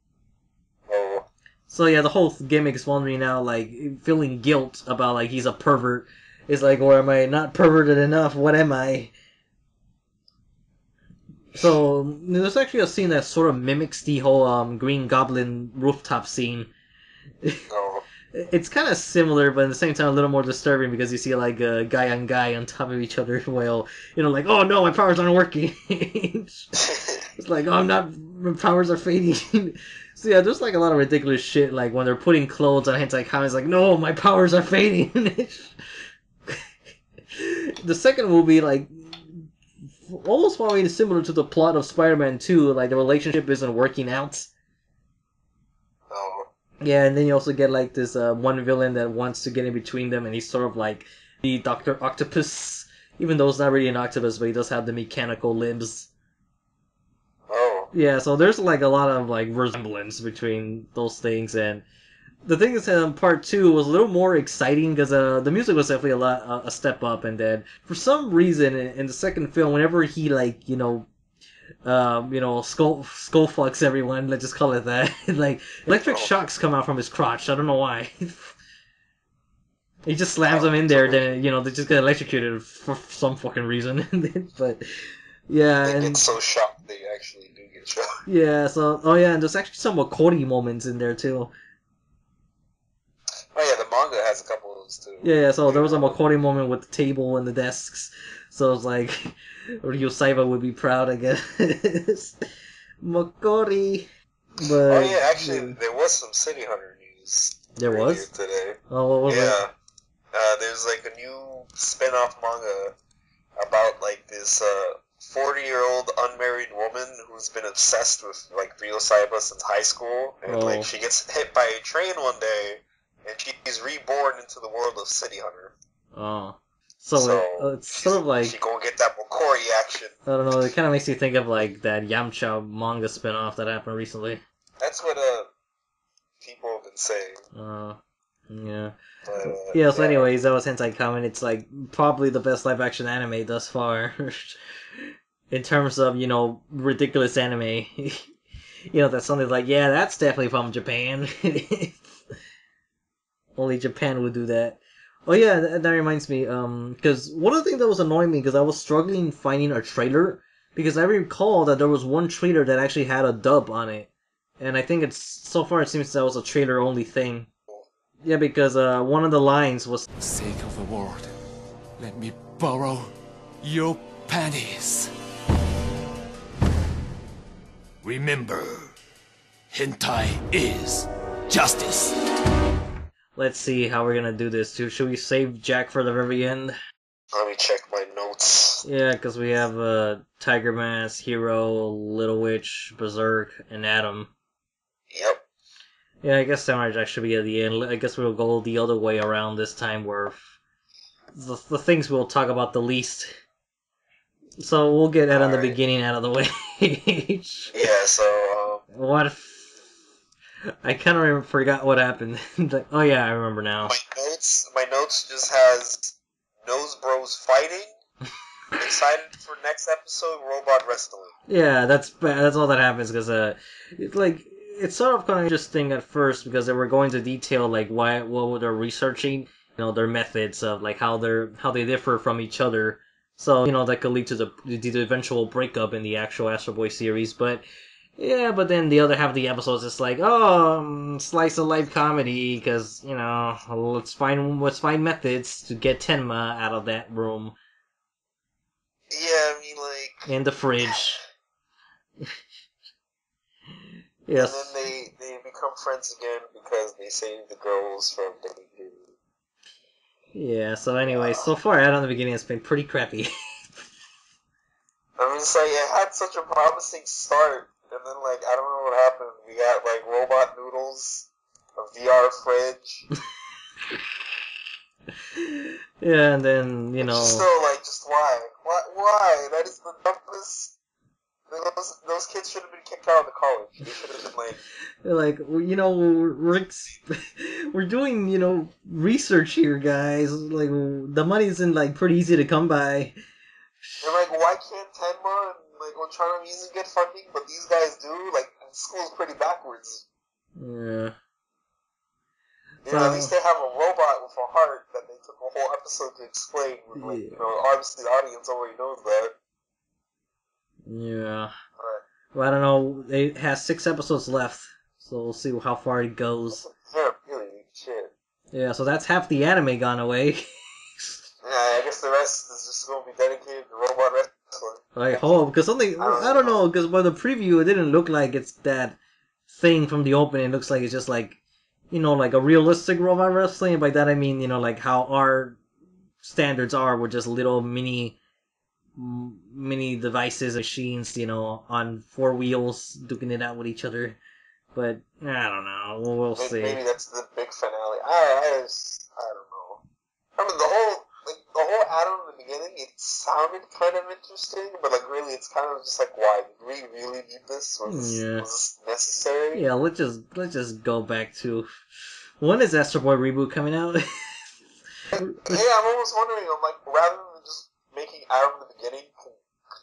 Oh. So yeah, the whole gimmick is wondering now, like feeling guilt about like he's a pervert. It's like, or am I not perverted enough? What am I? So there's actually a scene that sort of mimics the whole Green Goblin rooftop scene. Oh. It's kind of similar, but at the same time a little more disturbing because you see like a guy on top of each other while, like, oh no, my powers aren't working. It's like, oh, my powers are fading. So yeah, there's like a lot of ridiculous shit, like when they're putting clothes on hentai comics, like, no, my powers are fading. The second movie, like, almost following similar to the plot of Spider-Man 2, like the relationship isn't working out. Oh. Yeah, and then you also get like this one villain that wants to get in between them, and he's sort of like the Dr. Octopus, even though it's not really an octopus, but he does have the mechanical limbs. Oh. Yeah, so there's like a lot of like resemblance between those things, and the thing is, part 2 was a little more exciting because the music was definitely a step up, and then for some reason in the second film, whenever he like skull fucks everyone, let's just call it that. Like, electric shocks come out from his crotch. I don't know why. He just slams them in there, then, they just get electrocuted for some fucking reason. But, yeah. They get so shocked they actually do get shocked. Yeah, so, and there's actually some Makori moments in there, too. Oh yeah, the manga has a couple of those, too. Yeah, so there was a Makori moment with the table and the desks. So it's like, Ryo Saiba would be proud, I guess. Makori. But, oh yeah, actually, there was some City Hunter news. There was? Today. Oh, what was it? There's like a new spin-off manga about like this 40-year-old unmarried woman who's been obsessed with like Ryo Saiba since high school, and like she gets hit by a train one day, and she's reborn into the world of City Hunter. Oh. So it's sort of like... She gonna get that Makori action. I don't know, it kind of makes you think of like that Yamcha manga spin-off that happened recently. That's what people have been saying. Yeah. But, so anyways, that was Hentai Kamen. It's like probably the best live-action anime thus far. In terms of, ridiculous anime. That's something like, yeah, that's definitely from Japan. Only Japan would do that. Oh yeah, that reminds me. Because one of the things that was annoying me because I was struggling finding a trailer because I recall that there was one trailer that actually had a dub on it, and I think it's so far it seems that was a trailer only thing. Yeah, because one of the lines was For the sake of the world, let me borrow your panties. Remember, hentai is justice. Let's see how we're gonna do this. Should we save Jack for the very end? Let me check my notes. Yeah, because we have Tiger Mask, Hero, Little Witch, Berserk, and Adam. Yep. Yeah, I guess Samurai Jack should be at the end. I guess we'll go the other way around this time, where the things we'll talk about the least. So we'll get Ed on the beginning out of the way. Yeah, so, What if... I kind of forgot what happened. Oh yeah, I remember now. my notes just has Nose Bros fighting, excited for next episode, robot wrestling. Yeah, that's all that happens, because it's sort of kind of interesting at first, because they were going to detail, like, what they're researching, their methods of, like, how they differ from each other. So, that could lead to the eventual breakup in the actual Astro Boy series, but then the other half of the episode is just like, slice of life comedy, because, let's find methods to get Tenma out of that room. Yeah, I mean, like... In the fridge. Yes. And then they become friends again because they save the girls from danger. Yeah, so anyway, so far out on the beginning it's been pretty crappy. I mean, it's like, it had such a promising start, and then, like, I don't know what happened. We got, like, robot noodles, a VR fridge. Yeah, and then, It's still, like, just why? Why? That is the dumbest... Those kids should have been kicked out of the college. They should have been, like... we're doing, research here, guys. Like, the money isn't, like, pretty easy to come by. And, like, why can't Tenma and, like, Ochana Music get funding, but these guys do? Like, school's pretty backwards. Yeah. At least they have a robot with a heart that they took a whole episode to explain. With, like, obviously the audience already knows that. Yeah. Right. Well, I don't know. It has 6 episodes left, so we'll see how far it goes. Yeah, really, shit. Yeah, so that's half the anime gone away. Yeah, I guess the rest is just going to be dedicated to robot wrestling. I hope, because I don't know, because by the preview it didn't look like it's that thing from the opening. It looks like it's just like, like a realistic robot wrestling. And by that I mean, like how our standards are with just little mini devices, machines, on 4 wheels, duking it out with each other. But I don't know. We'll see. Maybe that's the big finale. I don't know. I mean, the whole Adam in the beginning, it sounded kind of interesting, but like really, it's kind of just like, why did we really need this? Was this necessary? Yeah, let's just go back to when is Astro Boy reboot coming out? Yeah, I'm almost wondering. I'm like, rather than just making Adam in the beginning, can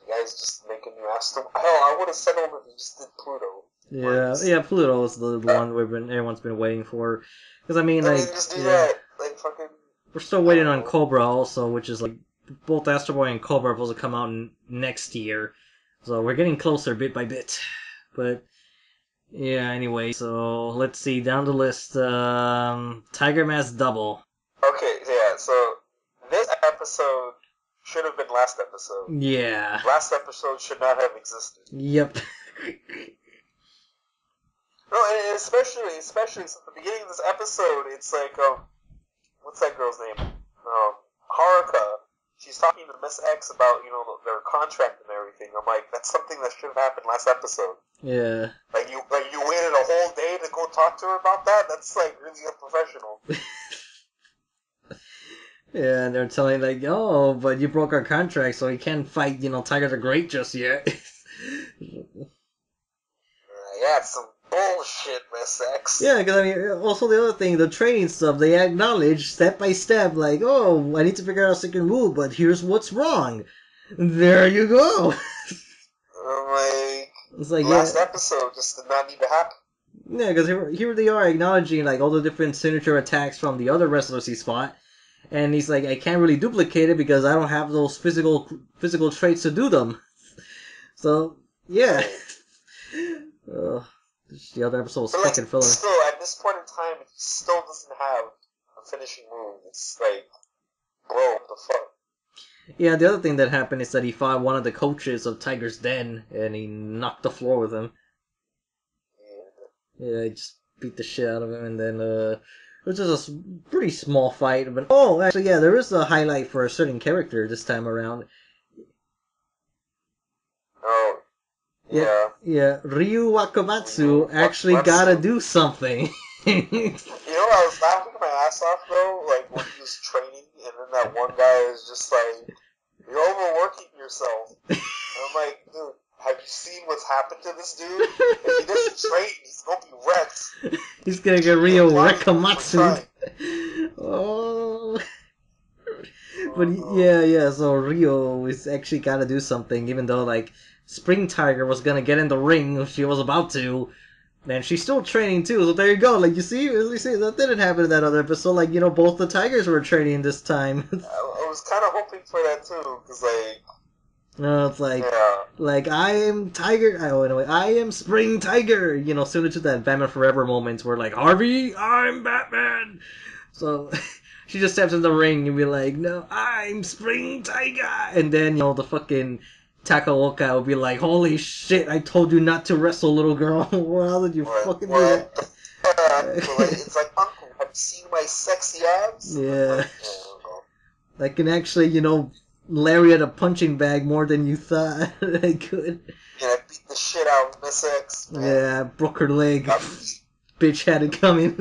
you guys just make a new Astro? Hell, I would have settled if you just did Pluto. Yeah, Pluto is the one everyone's been waiting for. Because I mean, just do that. Like fucking. We're still waiting on Cobra also, which is like both Astro Boy and Cobra are supposed to come out next year. So we're getting closer bit by bit. But yeah, anyway, so let's see down the list. Tiger Mask Double. Okay, yeah. So this episode should have been last episode. Yeah. Last episode should not have existed. Yep. No, and especially since the beginning of this episode, it's like, what's that girl's name? Haruka. She's talking to Miss X about, their contract and everything. I'm like, that's something that should have happened last episode. Yeah. Like you waited a whole day to go talk to her about that? That's, like, really unprofessional. Yeah, and they're telling, like, oh, but you broke our contract, so we can't fight, Tiger the Great just yet. Yeah, it's some bullshit, Miss X. Yeah, because, I mean, also the other thing, the training stuff, they acknowledge step by step, like, oh, I need to figure out a second move, but here's what's wrong. There you go. It's like, last episode just did not need to happen. Yeah, because here they are acknowledging, like, all the different signature attacks from the other wrestlers he fought, And he's like, I can't really duplicate it because I don't have those physical traits to do them. So, yeah. The other episode was fucking filler. Still, at this point in time, he still doesn't have a finishing move. It's like, bro, what the fuck? Yeah, the other thing that happened is that he fought one of the coaches of Tiger's Den, and he knocked the floor with him. Yeah, he just beat the shit out of him, and then, it was just a pretty small fight, but, oh, actually, yeah, there is a highlight for a certain character this time around. Oh, yeah. Yeah, Ryu Wakamatsu actually gotta do something. You know, I was laughing my ass off, though, like, when he was training, and then that one guy is just like, you're overworking yourself. And I'm like, dude, have you seen what's happened to this dude? If he doesn't train, he's gonna be wrecked. He's gonna get Ryu Wakamatsu. Oh. But yeah, so Ryo is actually gotta do something, even though, like, Spring Tiger was gonna get in the ring, she was about to, and she's still training too, so there you go, like, you see, that didn't happen in that other episode, like, you know, both the tigers were training this time. I was kind of hoping for that too, because, like... No, it's like, like, I am Tiger, I am Spring Tiger, you know, similar to that Batman Forever moment where, like, Harvey, I'm Batman! So... She just steps in the ring and be like, no, I'm Spring Tiger! And then, you know, the fucking Takaoka will be like, holy shit, I told you not to wrestle, little girl. How did you fucking do that? It's like, Uncle, have you seen my sexy abs? Yeah. I can actually, you know, lariat a punching bag more than you thought I could. Yeah, I beat the shit out of Miss X, man. Yeah, broke her leg. Bitch had it coming.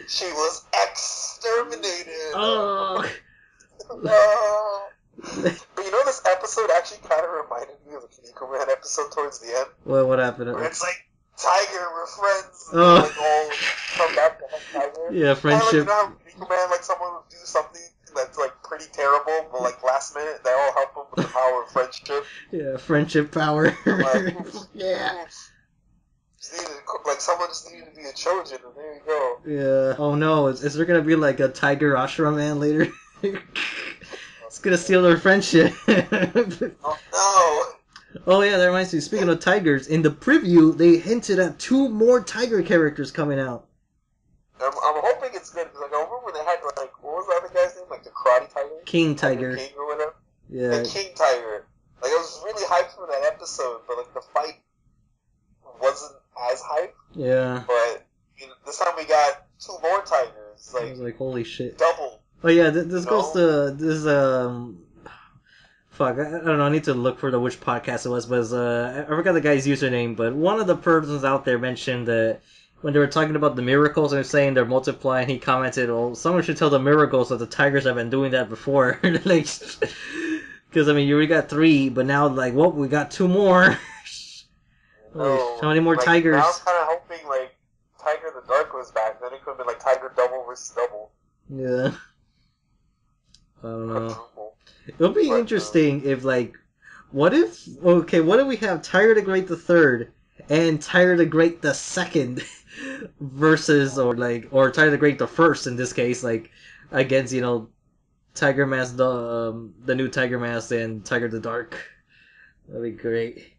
She was exterminated. Oh. No. But you know, this episode actually kind of reminded me of the Kiniko Man episode towards the end. What happened? Where it's like, Tiger, we're friends. And oh. like, all come back to help Tiger. Yeah, friendship. Kind of like, you know how Kiniko Man, like, someone would do something that's, like, pretty terrible, but, like, last minute, they all help him with the power of friendship. Yeah, friendship power. Like, yeah. Like, someone just needed to be a Trojan, and there you go. Yeah. Oh no, is there gonna be like a Tiger Ashura Man later? It's gonna steal their friendship. Oh no! Oh yeah, that reminds me, speaking of tigers, in the preview, they hinted at 2 more tiger characters coming out. I'm hoping it's good, because like, I remember when they had, like, what was the other guy's name? Like, the Karate Tiger? King Tiger. King or whatever? Yeah. The King Tiger. Like, I was really hyped for that episode, but, like, the fight wasn't as hype. Yeah. But you know, this time we got 2 more tigers. Like, I was like, holy shit. Double. Oh yeah, this goes to this fuck, I don't know, I need to look for which podcast it was, but I forgot the guy's username, but one of the persons out there mentioned that when they were talking about the miracles and saying they're multiplying, he commented, well, someone should tell the miracles that the tigers have been doing that before. Like, because I mean, you already got 3, but now, like, well, we got 2 more. No, how many more like, tigers? Now I was kind of hoping, like, Tiger the Dark was back, then it could have been, like, Tiger Double versus Double. Yeah. I don't know. It'll be interesting if, like, what if we have Tiger the Great the Third and Tiger the Great the Second versus, or Tiger the Great the First in this case, like, against, you know, Tiger Mask, the new Tiger Mask and Tiger the Dark. That'd be great.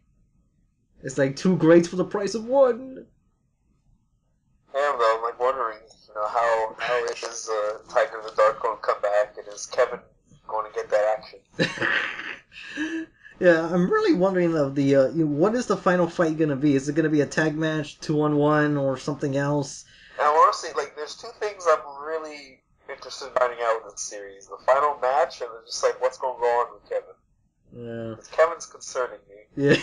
It's like 2 greats for the price of 1. Yeah, though, I'm like wondering, you know, how is Tiger the Dark going to come back, and is Kevin going to get that action? Yeah, I'm really wondering of the what is the final fight going to be? Is it going to be a tag match, 2-on-1, or something else? And honestly, like, there's 2 things I'm really interested in finding out in this series: the final match, and then just like what's going to go on with Kevin. Yeah. Because Kevin's concerning me. Yeah.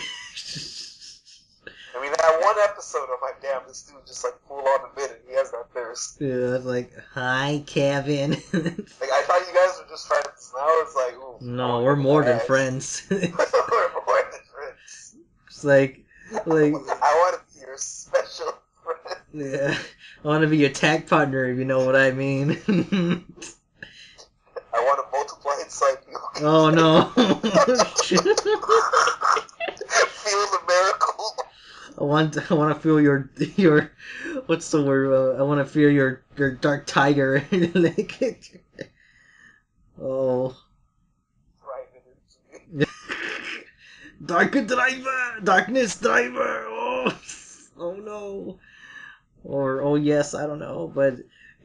I mean, that one episode, I'm like, damn, this dude just, like, full on admitted he has that thirst. Yeah, it's like, hi, Kevin. Like, I thought you guys were just friends. Now it's like, ooh. No, we're more than friends. We're more than friends. It's like... I want to be your special friend. Yeah, I want to be your tag partner, if you know what I mean. I want to multiply inside you. Oh, no. Feel the miracle. I want to feel your What's the word? I want to feel your dark tiger. Like, oh. Darkness driver. Oh, oh no. Or oh yes, I don't know, but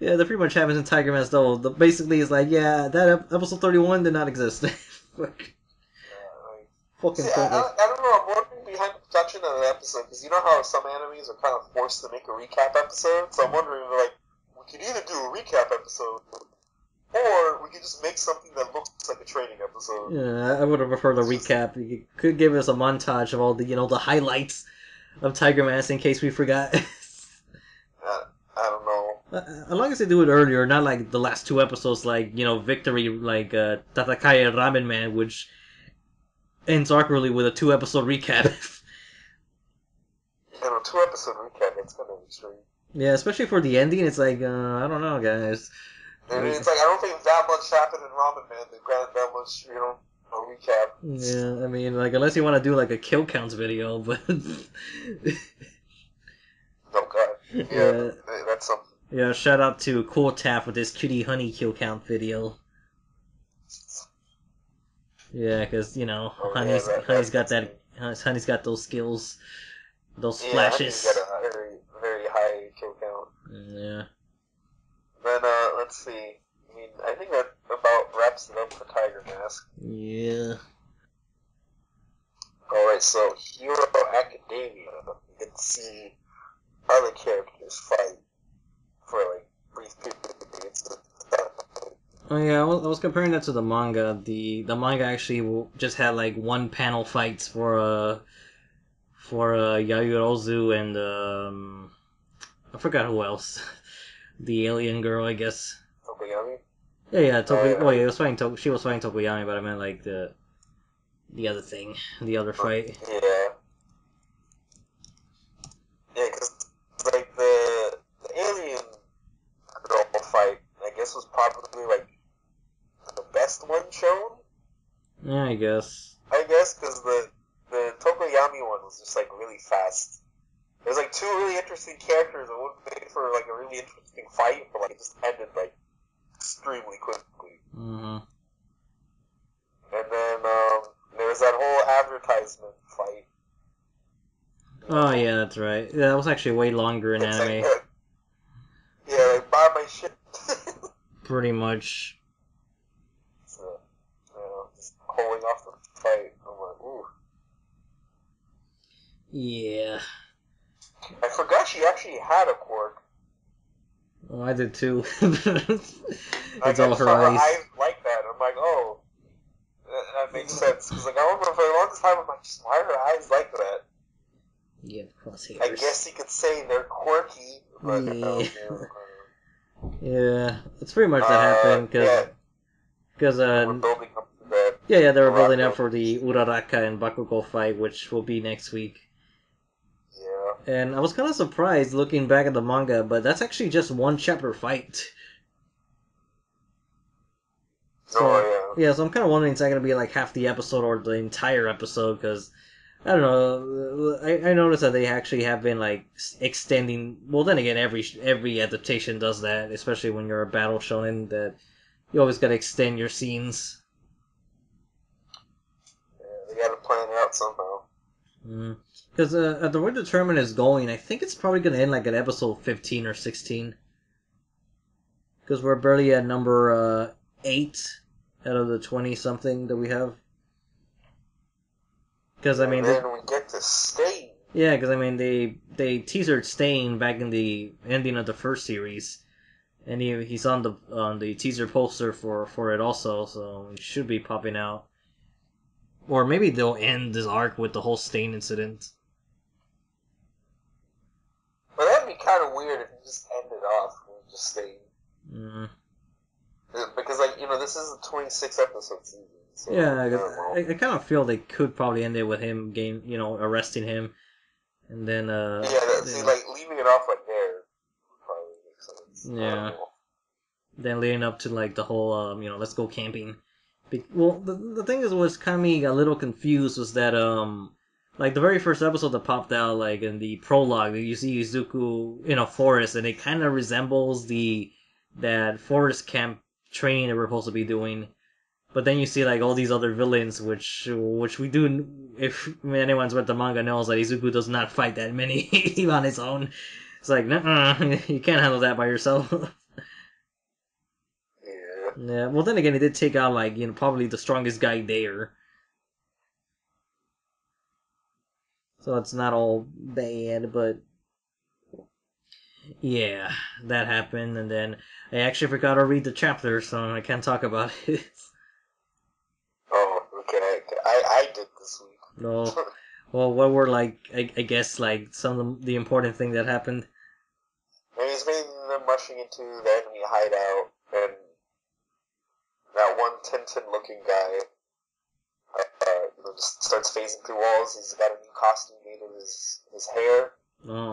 yeah, that pretty much happens in Tiger Mask though. Basically, it's like yeah, that episode 31 did not exist. Fucking See, pointless. I don't know. I'm wondering behind the production of the episode because you know how some animes are kind of forced to make a recap episode. So I'm wondering, like, we could either do a recap episode, or we could just make something that looks like a training episode. Yeah, I would have preferred a recap. You could give us a montage of all the the highlights of Tiger Mask in case we forgot. I don't know. As long as they do it earlier, not like the last two episodes, like Victory, like Tatakaya Ramen Man, which ends awkwardly with a 2-episode recap. And a 2-episode recap, that's kind of extreme. Yeah, especially for the ending, it's like, I don't know, guys. And it's like, I don't think that much happened in Ramen Man. They granted that much, a recap. Yeah, I mean, like, unless you want to do, like, a kill counts video, but... Oh, God. Yeah, that's something. Yeah, shout out to Cool Tap with his Cutie Honey kill count video. Yeah, because, Honey's got that... Honey's got those skills. Those flashes. Honey's got a very, very high kill count. Yeah. Then, let's see. I mean, I think that about wraps it up for Tiger Mask. Yeah. Alright, so Hero Academia. You can see other characters fight for, like, brief periods. Oh yeah, I was comparing that to the manga. The manga actually just had, like, one panel fights for Yayorozu and, I forgot who else. The alien girl, I guess. Tokoyami? Yeah, Tokoyami. It was fighting she was fighting Tokoyami, but I meant, like, the other thing. The other fight. Yeah. Yeah, because, like, the alien girl fight, I guess, was probably, like, the best one shown? Yeah, I guess. Because the Tokoyami one was just, like, really fast. There's, like, two really interesting characters that would have made for, like, a really interesting fight, but, like, it just ended, like, extremely quickly. Mm-hmm. And then, there was that whole advertisement fight. Oh, yeah, that's right. Yeah, that was actually way longer in anime. Like, yeah, like, buy my shit. Pretty much. So, just holding off the fight. I'm like, ooh. Yeah. I forgot she actually had a quirk. Oh, I did too. It's all her eyes. like that. I'm like, oh, that makes sense. Because, like, I remember for the longest time, I'm like, just why are her eyes like that? Yeah, crosshairs. I guess you could say they're quirky, but yeah, it's pretty much that happened because we're building up to that. Yeah, they were building up for the Uraraka and Bakugo fight, which will be next week. Yeah. And I was kind of surprised looking back at the manga, but that's actually just one chapter fight. So, yeah, so I'm kind of wondering is that going to be like half the episode or the entire episode, because, I don't know, I noticed that they actually have been, like, extending, well, then again, every adaptation does that, especially when you're a battle shonen, that you always gotta extend your scenes. Yeah, they gotta plan it out somehow. Because at the way the tournament is going, I think it's probably gonna end, like, at episode 15 or 16. Because we're barely at number, 8 out of the 20-something that we have. Because, I mean... And then we get to Stain. Yeah, because, I mean, they teasered Stain back in the ending of the first series. And he's on the teaser poster for it also, so he should be popping out. Or maybe they'll end this arc with the whole Stain incident. But that'd be kind of weird if you just ended off with just Stain. Because, like, this is a 26-episode season. So, yeah, I kind of feel they could probably end it with him arresting him, and then like leaving it off like there would probably make sense. Yeah. Then leading up to like the whole let's go camping. Well, the thing is, what's kind of me a little confused was that like the very first episode that popped out, like in the prologue, you see Izuku in a forest, and it kind of resembles that forest camp training that we're supposed to be doing. But then you see like all these other villains, which we do. If anyone's read the manga knows that Izuku does not fight that many on his own. It's like, nuh-uh, you can't handle that by yourself. Yeah. Well, then again, he did take out like probably the strongest guy there. So it's not all bad, but yeah, that happened, and then I actually forgot to read the chapter, so I can't talk about it. Oh, okay. I did this week. No. Well, what were like, I guess like some of the important thing that happened? I mean, it's mainly them rushing into the enemy hideout, and that one Tintin-looking guy just starts phasing through walls. He's got a new costume made of his hair,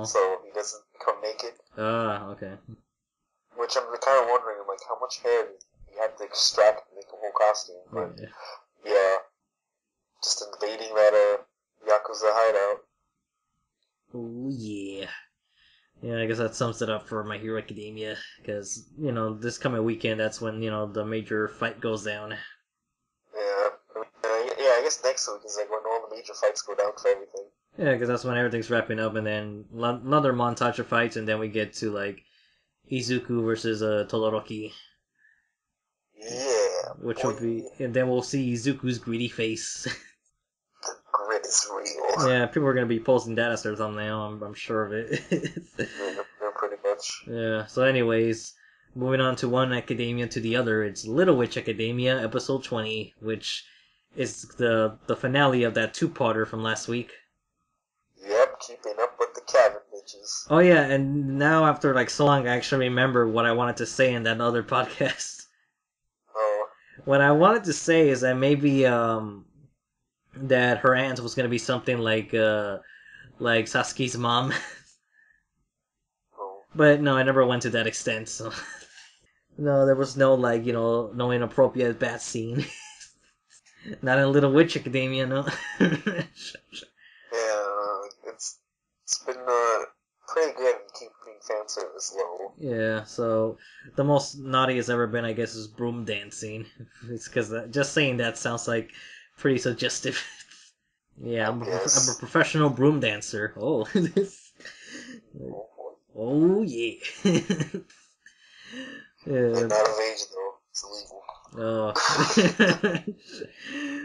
so he doesn't become naked. Ah, okay. Which I'm kind of wondering, like, how much hair did he have to extract to make a whole costume? But yeah, just invading that Yakuza hideout. Oh yeah. Yeah, I guess that sums it up for My Hero Academia, because, this coming weekend, that's when, the major fight goes down. Yeah, I guess next week is like when all the major fights go down for everything. Yeah, because that's when everything's wrapping up, and then another montage of fights, and then we get to, like, Izuku versus Todoroki. Yeah. Which will be, and then we'll see Izuku's greedy face. The grit is real. Yeah, people are going to be posting that as their thumbnail, I'm sure of it. Yeah, pretty much. Yeah, so anyways, moving on to one academia to the other, it's Little Witch Academia, episode 20, which is the finale of that two-parter from last week. Yep, keeping up with the cabin bitches. Oh yeah, and now after like so long, I actually remember what I wanted to say in that other podcast. Oh. What I wanted to say is that maybe that her aunt was gonna be something like Sasuke's mom. Oh. But no, I never went to that extent. So no, there was no like no inappropriate bat scene. Not in Little Witch Academia, no. Yeah, it's been pretty good in keeping fan service low. Yeah, so the most naughty it's ever been, I guess, is broom dancing. It's because just saying that sounds like pretty suggestive. Yeah, I'm a professional broom dancer. Oh, oh yeah. Yeah. Not of age though. It's illegal. Oh.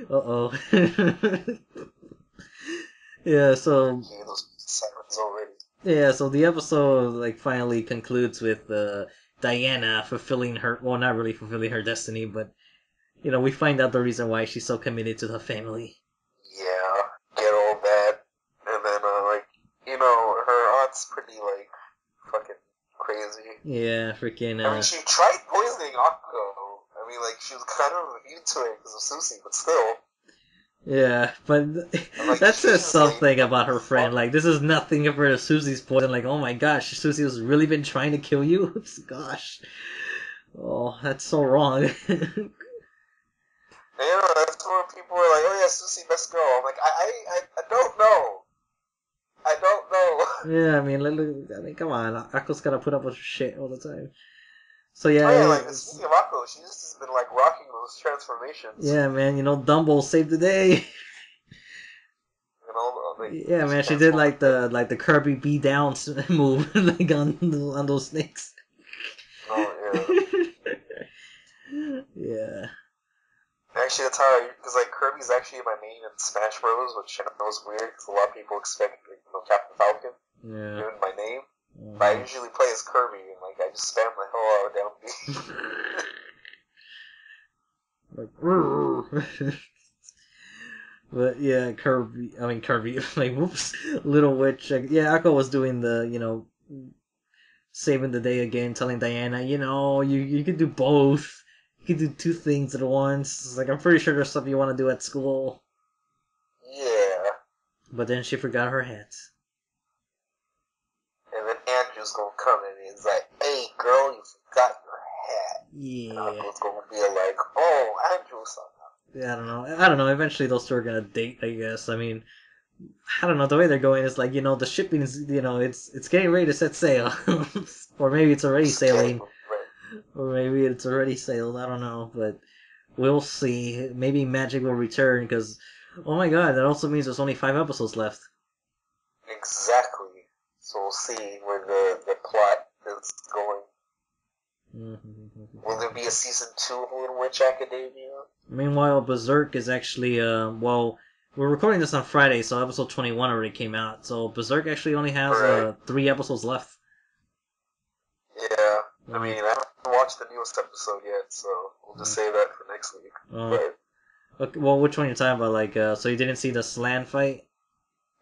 Uh-oh. Yeah, so Yeah, those sirens already. yeah, so the episode like finally concludes with Diana fulfilling her, well, not really fulfilling her destiny, but we find out the reason why she's so committed to the family. Yeah, get all that, and then her aunt's pretty like fucking crazy. Yeah, freaking. I mean, she tried poisoning Akko. I mean, like she was kind of immune to it because of Susie, but still. Yeah, but that says something about her friend. Like, this is nothing compared to Susie's poison. Like, oh my gosh, Susie has really been trying to kill you? Gosh. Oh, that's so wrong. That's where people were like, oh yeah, Susie, best girl. I'm like, I don't know. I don't know. Yeah, I mean, come on. Akko's gotta put up with shit all the time. So yeah. Oh yeah, like, speaking of Akko, she's just been like rocking those transformations. Yeah, man, Dumbo saved the day. Yeah, man, she did like the Kirby B down move like on those snakes. Oh yeah. Yeah. Actually, that's how because like Kirby's actually my main in Smash Bros, which I know is weird because a lot of people expect Captain Falcon. Yeah. Given my name, but I usually play as Kirby and like I just spam the hell out of down B. Like, but yeah, Kirby, like, whoops, Little Witch, yeah, Akko was doing the, saving the day again, telling Diana, you could do both. You could do two things at once. It's like, I'm pretty sure there's stuff you want to do at school. Yeah. But then she forgot her hat. And then Andrew's gonna come in and he's like, hey girl, you forgot your hat. Yeah. And Uncle's gonna be like, oh, Andrew-san. Yeah, I don't know. Eventually those two are gonna date, I guess. I mean, I don't know, the way they're going is like, the shipping is, it's getting ready to set sail. Or maybe it's already sailing. Or maybe it's already sailed, I don't know, but we'll see. Maybe magic will return, because, oh my god, that also means there's only 5 episodes left. Exactly. So we'll see where the plot is going. Will there be a season 2 of Little Witch Academia? Meanwhile, Berserk is actually, well, we're recording this on Friday, so episode 21 already came out. So Berserk actually only has 3 episodes left. Yeah, I mean, I haven't watched the newest episode yet, so we'll just save that for next week. But okay, well, which one are you talking about? Like, so you didn't see the Slan fight?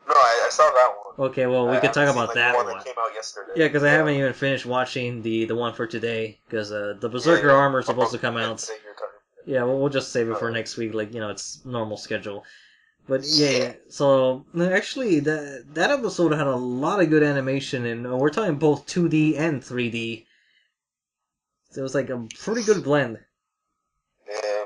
No, I saw that one. Okay, well, we could talk about that one. That came out yesterday. Yeah, because I haven't even finished watching the one for today, because the Berserker armor is supposed to come out. Yeah, well, we'll just save it for next week, like, it's normal schedule. But yeah, so actually that episode had a lot of good animation, and we're talking both 2D and 3D. So it was like a pretty good blend. Yeah.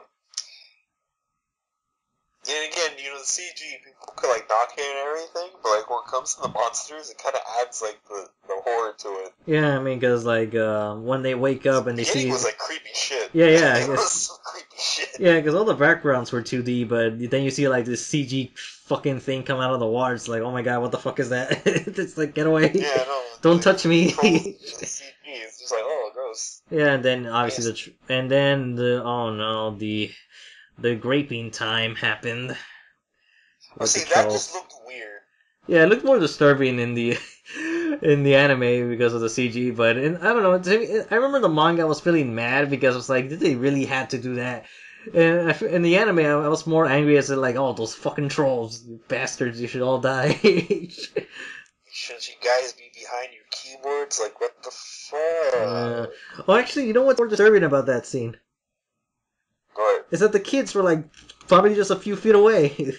And again, the CG, people could like knock it and everything, but like when it comes to the monsters, it kind of adds like the horror to it. Yeah, I mean, because like when they wake up and they see, it was like creepy shit. Yeah, it was some creepy shit. Yeah, because all the backgrounds were 2D, but then you see like this CG fucking thing come out of the water. It's like, oh my god, what the fuck is that? It's like, get away! Yeah, no, don't touch me. CG, it's just like, oh, gross. Yeah, and then obviously the graping time happened. See, that just looked weird. Yeah, it looked more disturbing in the anime because of the CG, but I don't know. I remember the manga was feeling mad because it was like, did they really have to do that? And in the anime, I was more angry as like, oh, those fucking trolls, you bastards, you should all die. Shouldn't you guys be behind your keyboards? Like, what the fuck? Oh, actually, you know what's more disturbing about that scene? What? Is that the kids were like probably just a few feet away.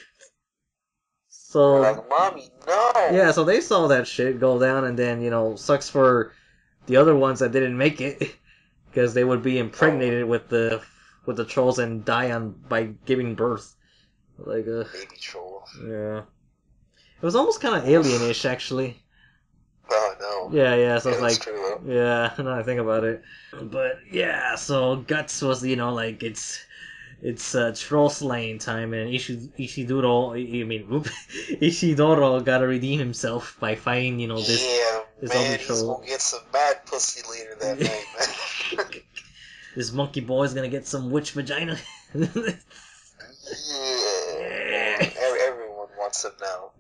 So like, mommy, no. Yeah, so they saw that shit go down, and then sucks for the other ones that didn't make it, because they would be impregnated with the trolls and die by giving birth, like a baby troll. Yeah, it was almost kind of alien-ish, actually. Oh no. Yeah. So yeah, it's like, true, yeah. Now I think about it, but yeah. So Guts was like it's troll slaying time, and Ishidoro gotta redeem himself by fighting, this other troll. He's gonna get some mad pussy later that night, man. This monkey boy's gonna get some witch vagina. Yeah. Everyone wants him now.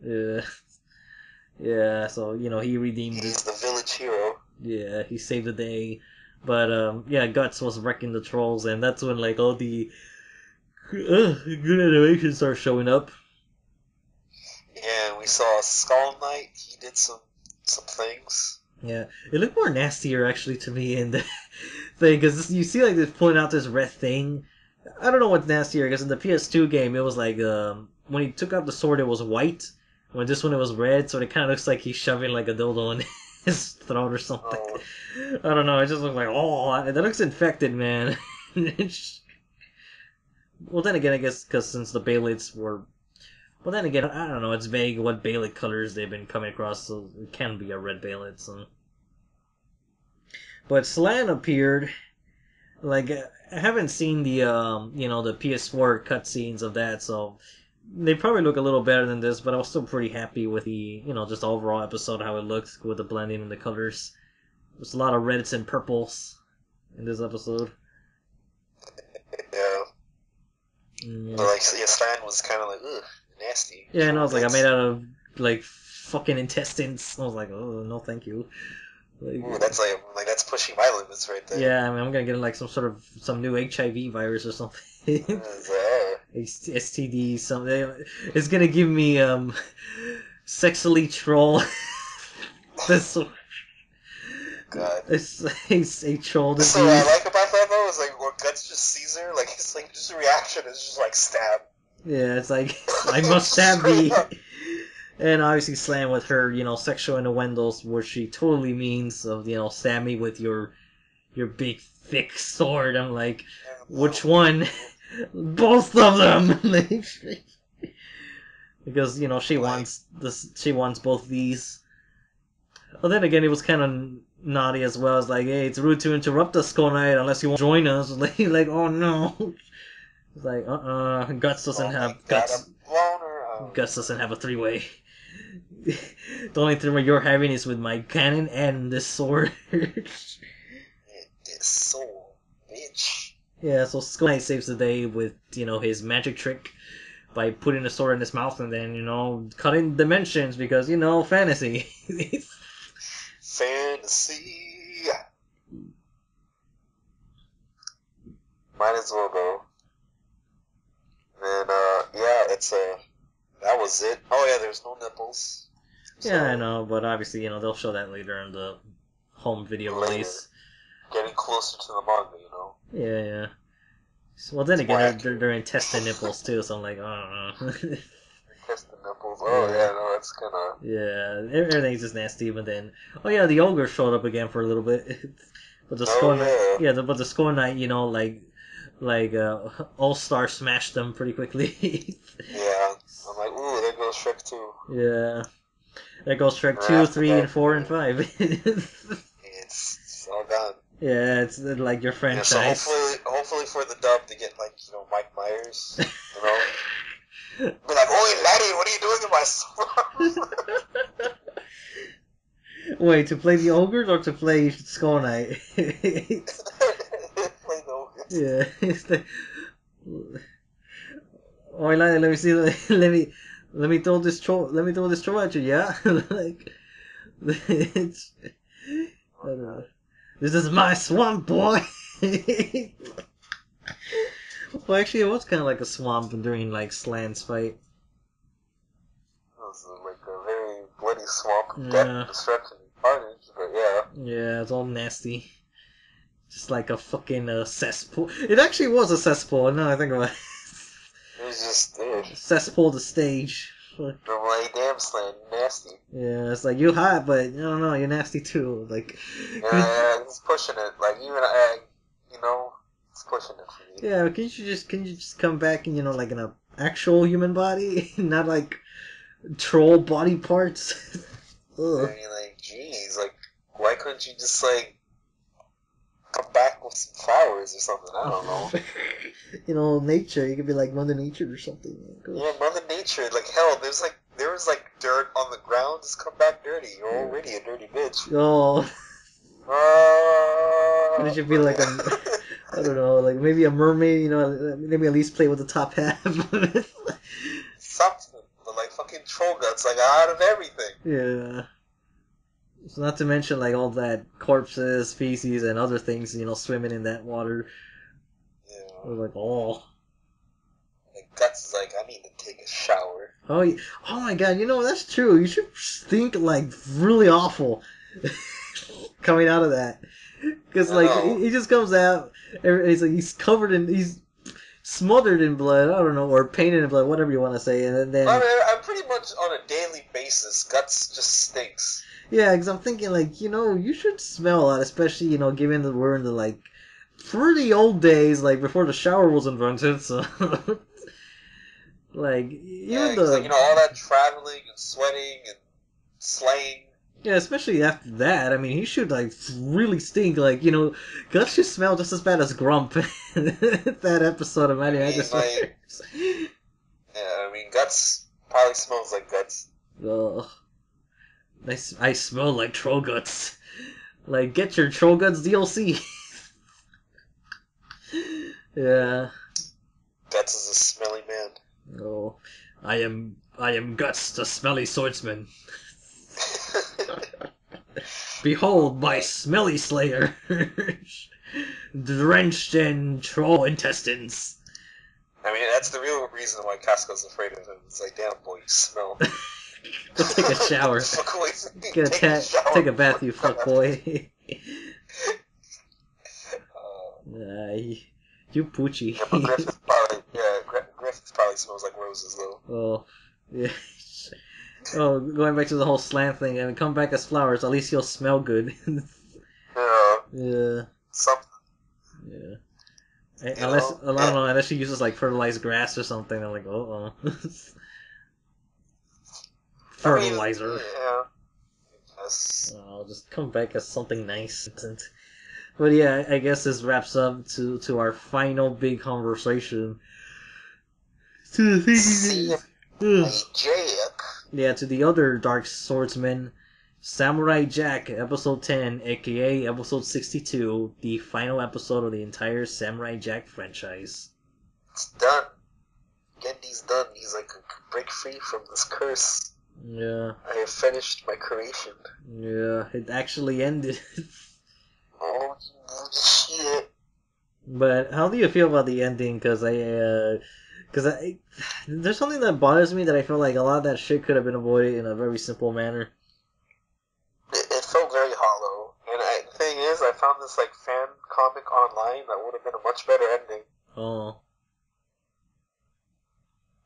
Yeah, so, he redeemed He's the village hero. Yeah, he saved the day. But, yeah, Guts was wrecking the trolls, and that's when, like, all the good animations start showing up. Yeah, we saw Skull Knight. He did some things. Yeah, it looked more nastier actually to me in the thing, because you see like they point out this red thing. I don't know what's nastier, because in the PS2 game it was like when he took out the sword it was white. When this one it was red, so it kind of looks like he's shoving like a dildo in his throat or something. Oh. I don't know. It just looks like, oh, that looks infected, man. Well, then again, I guess because since the Baelids were... Well, then again, I don't know. It's vague what Baelid colors they've been coming across, so it can be a red Baelid. So. But Slan appeared. Like, I haven't seen the, the PS4 cutscenes of that, so they probably look a little better than this, but I was still pretty happy with the, just the overall episode, how it looked, with the blending and the colors. There's a lot of reds and purples in this episode. Yeah. But like, Slan was kind of like, ugh, nasty. Yeah, and I was like, I made out of like fucking intestines. I was like, oh no, thank you. Like, ooh, that's like that's pushing my limits right there. Yeah, I mean, I'm gonna get like some new HIV virus or something. STD, something. It's gonna give me sexually troll. This. God. It's a troll disease. So what I like about that though is like when Guts just sees her, like his like just reaction is just like stab. Yeah, it's like I must stab thee. And obviously Slam with her, sexual innuendos, where she totally means of, stab me with your big thick sword. I'm like, which one? Both of them. because she wants this. She wants both these. Well, then again, it was kind of naughty as well. It's like, hey, it's rude to interrupt us, Skull Knight, unless you want to join us. Like, oh no. It's like, Guts doesn't have Guts. Guts doesn't have a three-way. The only three-way you're having is with my cannon and this sword. This sword, bitch. Yeah, so Skull Knight saves the day with his magic trick by putting the sword in his mouth and then cutting dimensions because fantasy. Fantasy. Might as well go. And it's that was it. Oh yeah, there's no nipples. So, yeah, I know, but obviously they'll show that later in the home video release. Getting closer to the manga, Yeah. So, well, then again, they're in testing nipples too, so I'm like, I don't know. Testing nipples. Oh yeah, no, that's kind of. Yeah, everything's just nasty. But then, the ogre showed up again for a little bit. But the Skull Knight, but the Skull Knight, like All-Star smashed them pretty quickly. Yeah, I'm like, ooh, there goes Shrek 2. Yeah, there goes Shrek 2, 3, and 4, and 5. It's all gone. Yeah, it's like your franchise. So hopefully for the dub they get Mike Myers, Be like, oi laddie, what are you doing in my swamp? Wait, to play the ogres or to play Skull Knight? Play the ogres. Yeah, oi laddie, let me see. Let me throw this troll. Let me throw this troll at you. Yeah, like it's. I don't know. This is my swamp, boy! Well, actually, it was kind of like a swamp during, Slan's fight. It was like a very bloody swamp, death, destruction, and carnage, but yeah. Yeah, it's all nasty. Just like a fucking cesspool. It actually was a cesspool, now I think about it. It was just there. Cesspool to stage. I'm like, damn, Slan, you nasty. Yeah, it's like, you hot, but, I don't know, you're nasty too. Like, yeah, he's pushing it. Like, even it's pushing it for me. Yeah, can you just come back in, like in a actual human body? Not like troll body parts? Ugh. I mean, like, geez, like, why couldn't you just, come back with some flowers or something? I don't know. Nature. You could be like Mother Nature or something. Yeah, Mother Nature. Like, hell, there was dirt on the ground. Just come back dirty. You're already a dirty bitch. Oh. It should be like I don't know, like maybe a mermaid, maybe at least play with the top half. Something. But fucking troll guts, out of everything. Yeah. So not to mention all that corpses, feces, and other things, swimming in that water. Yeah. We're oh. Guts is I need to take a shower. Oh my god, that's true. You should stink really awful coming out of that. Because he just comes out, he's covered he's smothered in blood, I don't know, or painted in blood, whatever you want to say, and then... I mean, I'm pretty much on a daily basis, Guts just stinks. Yeah, because I'm thinking, you should smell a lot, especially, given that we're in the, pretty old days, before the shower was invented, so... even all that traveling and sweating and slaying. Yeah, especially after that. I mean, he should, really stink. Guts should smell just as bad as Grump. That episode of Mighty Magic Slayers. Yeah, I mean, Guts probably smells like Guts. Ugh. I smell like Troll Guts. Get your Troll Guts DLC. Yeah. Guts is a smelly man. Oh, I am Guts, the smelly swordsman. Behold my smelly slayer, drenched in troll intestines. I mean, that's the real reason why Casco's afraid of him. It's damn boy, you smell. Go take a shower. Take a bath, you fuck boy. You poochie. Yeah, but Griffith probably smells like roses though. Oh, yeah. Oh, going back to the whole slant thing, and come back as flowers, at least you'll smell good. Yeah. Yeah. Something. Yeah. Unless, I don't know, unless she uses, fertilized grass or something, I'm like, fertilizer. Yeah. Yes. I'll just come back as something nice. But yeah, I guess this wraps up to our final big conversation. To the thing is, Jack. yeah, to the other Dark Swordsman, Samurai Jack, episode 10, aka episode 62, the final episode of the entire Samurai Jack franchise. It's done. Gendy's done. He's like, break free from this curse. Yeah. I have finished my creation. Yeah, it actually ended. Oh, shit. But how do you feel about the ending? Because there's something that bothers me that I feel like a lot of that shit could have been avoided in a very simple manner. It felt very hollow. And the thing is, I found this like fan comic online that would have been a much better ending. Oh.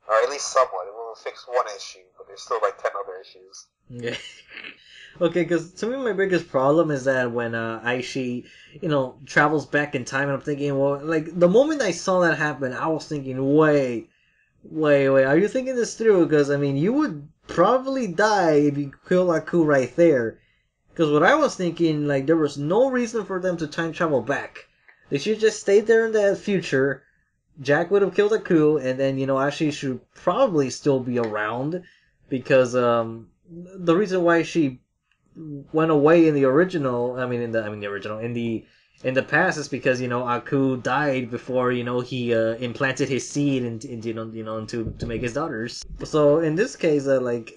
Or at least somewhat. It will fix one issue, but there's still like 10 other issues. Yeah. Okay, because to me my biggest problem is that when Aishi, travels back in time, and I'm thinking, well, like, the moment I saw that happen, I was thinking, wait, are you thinking this through? Because, I mean, you would probably die if you kill Aku right there. Because what I was thinking, like, there was no reason for them to time travel back. They should just stay there in the future. Jack would have killed Aku, and then, Aishi should probably still be around. Because, the reason why she went away in the original, in the past is because, Aku died before, he implanted his seed to make his daughters. So in this case, I think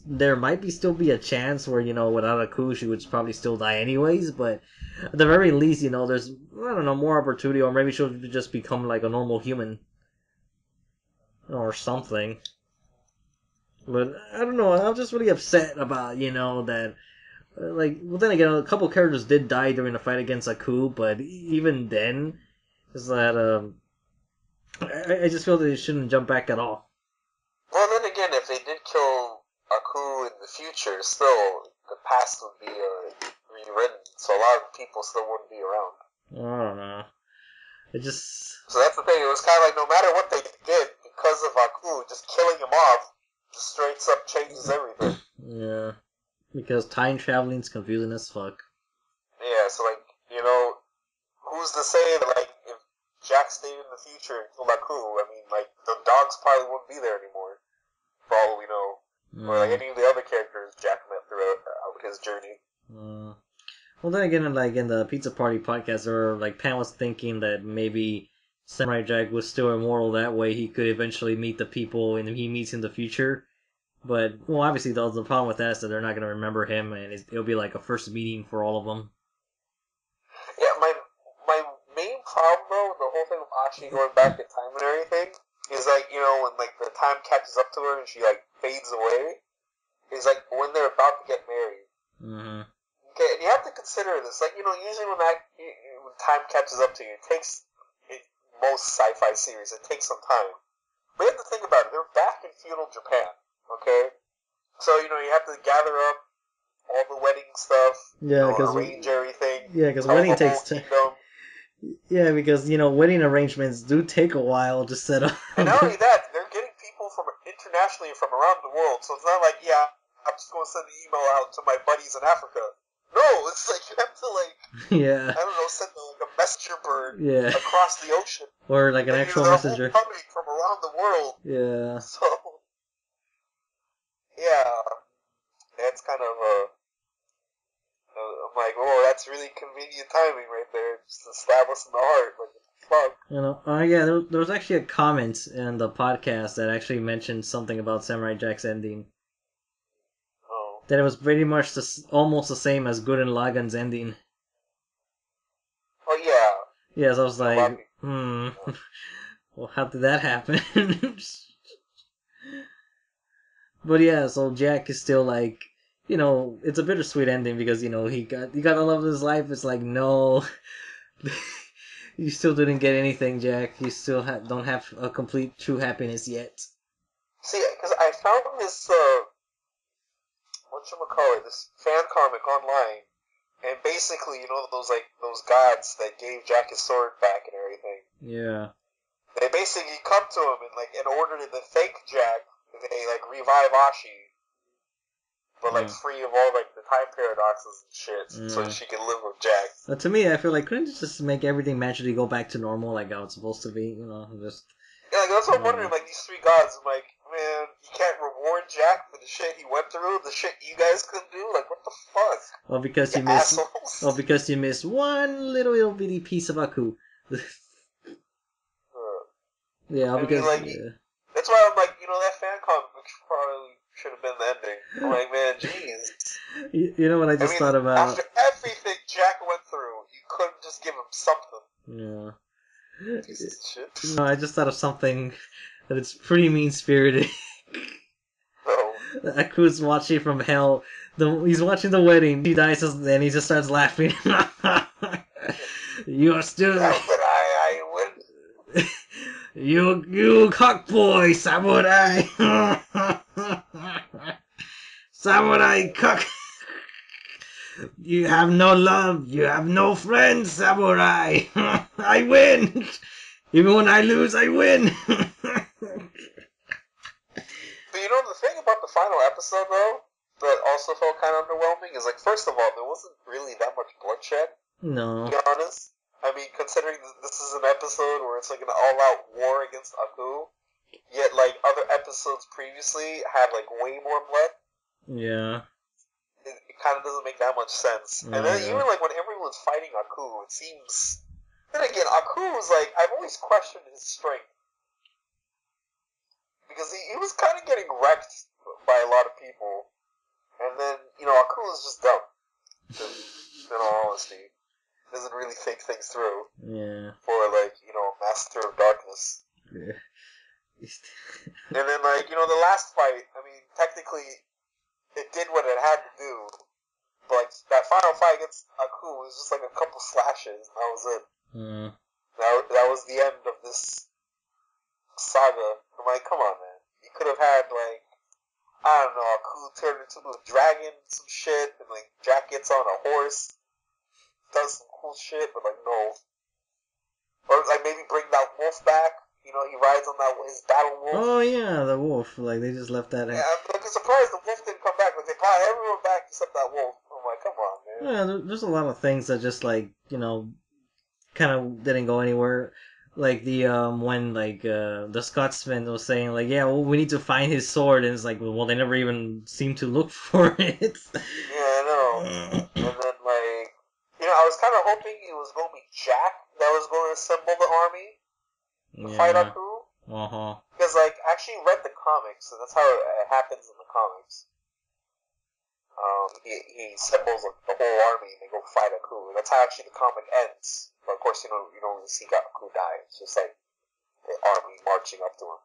there might still be a chance where, without Aku, she would probably still die anyways, but at the very least, there's, I don't know, more opportunity, or maybe she'll just become like a normal human. Or something. But, I don't know, I'm just really upset about, that, well, then again, a couple characters did die during the fight against Aku, but even then, is that, I just feel that they shouldn't jump back at all. Well, then again, if they did kill Aku in the future, still, the past would be rewritten, so a lot of people still wouldn't be around. I don't know. So that's the thing, it was kind of like, no matter what they did, because of Aku, just killing him off, just straight up changes everything. Yeah. Because time traveling's confusing as fuck. Yeah, so like, who's to say that like, if Jack stayed in the future and killed Aku, I mean, like, the dogs probably wouldn't be there anymore, for all we know. Or like any of the other characters Jack met throughout his journey. Well, then again, like, in the Pizza Party podcast, Pan was thinking that maybe Samurai Jack was still immortal, that way he could eventually meet the people he meets in the future. But, well, obviously the problem with that is that they're not going to remember him, and it'll be like a first meeting for all of them. Yeah, my main problem, though, the whole thing with Ashi going back in time and everything, is like, when like the time catches up to her and she like fades away, is like when they're about to get married. Mm-hmm. Okay, and you have to consider this, like, usually when time catches up to you, most sci-fi series, it takes some time. But you have to think about it, they're back in feudal Japan. Okay? So, you have to gather up all the wedding stuff, arrange everything. Yeah, because wedding takes time. Yeah, because, wedding arrangements do take a while to set up. And not only that, they're getting people from internationally from around the world, so it's not like, I'm just going to send an email out to my buddies in Africa. No, it's like you have to, I don't know, send a messenger bird across the ocean. Or like an actual messenger. Coming from around the world. Yeah. So, yeah, that's kind of I'm like, oh, that's really convenient timing right there. Just establishing the heart. Like, fuck. Yeah, there was actually a comment in the podcast that actually mentioned something about Samurai Jack's ending. Oh. That it was pretty much almost the same as Gurren Lagann's ending. Oh, yeah. Yeah, so I was like, well, how did that happen? But yeah, so Jack is still like, it's a bittersweet ending because, he got the love of his life. It's like, no, you still didn't get anything, Jack. You still don't have a complete true happiness yet. See, because I found this, this fan comic online, and basically, those gods that gave Jack his sword back and everything. Yeah. They basically come to him and, in order to the fake Jack, they, revive Ashi. but like free of all like the time paradoxes and shit, so she can live with Jack. To me, I feel like couldn't you just make everything magically go back to normal, like how it's supposed to be? Just like that's what I'm wondering. Like these three gods, I'm like, man, you can't reward Jack for the shit he went through, the shit you guys couldn't do. Like, what the fuck? Well, because you missed. Well, because you missed one little bitty piece of Aku. Yeah, because that's why I'm like, that fan comic probably should have been the ending. I'm like, man, jeez. You know what I just thought about? After everything Jack went through, you couldn't just give him something. Yeah. Piece of shit. No, I just thought of something that it's pretty mean-spirited. Oh. Aku's watching from hell. He's watching the wedding. He dies, and he just starts laughing. You're still. But I win. You cockboy, samurai. Samurai cock. You have no love. You have no friends, samurai. I win. Even when I lose, I win. But the thing about the final episode, though, that also felt kind of underwhelming is, like, first of all, there wasn't really that much bloodshed. No. To be honest. I mean, considering this is an episode where it's, like, an all-out war against Aku, yet, like, other episodes previously had, like, way more blood. Yeah. It kind of doesn't make that much sense. And then even, like, when everyone's fighting Aku, it seems... Then again, Aku was, like, I've always questioned his strength. Because he was kind of getting wrecked by a lot of people. And then, Aku is just dumb. In all honesty. Doesn't really think things through. Yeah. For, like, Master of Darkness. Yeah. And then, like, the last fight, I mean, technically, it did what it had to do. But, like, that final fight against Aku was just, like, a couple slashes. And that was it. That was the end of this saga. I'm like, come on, man. You could have had, like, I don't know, Aku turned into a dragon, some shit, and, like, Jack gets on a horse, does some cool shit, but, like, no. Or, like, maybe bring that wolf back. He rides on his battle wolf. Oh, yeah, the wolf. Like, they just left that in. Yeah, I'm like, surprised the wolf didn't come back. Like, they brought everyone back except that wolf. I'm like, come on, man. Yeah, there's a lot of things that just, like, kind of didn't go anywhere. Like the when like the Scotsman was saying like, yeah, well, we need to find his sword, and it's like, well, they never even seem to look for it. Yeah, I know. And then like, I was kind of hoping it was going to be Jack that was going to assemble the army to fight Aku. Because like, I actually read the comics, and that's how it happens in the comics. He assembles like, the whole army, and they go fight Aku. That's how actually the comic ends. But of course, you don't really see Aku die. It's just like the army marching up to him.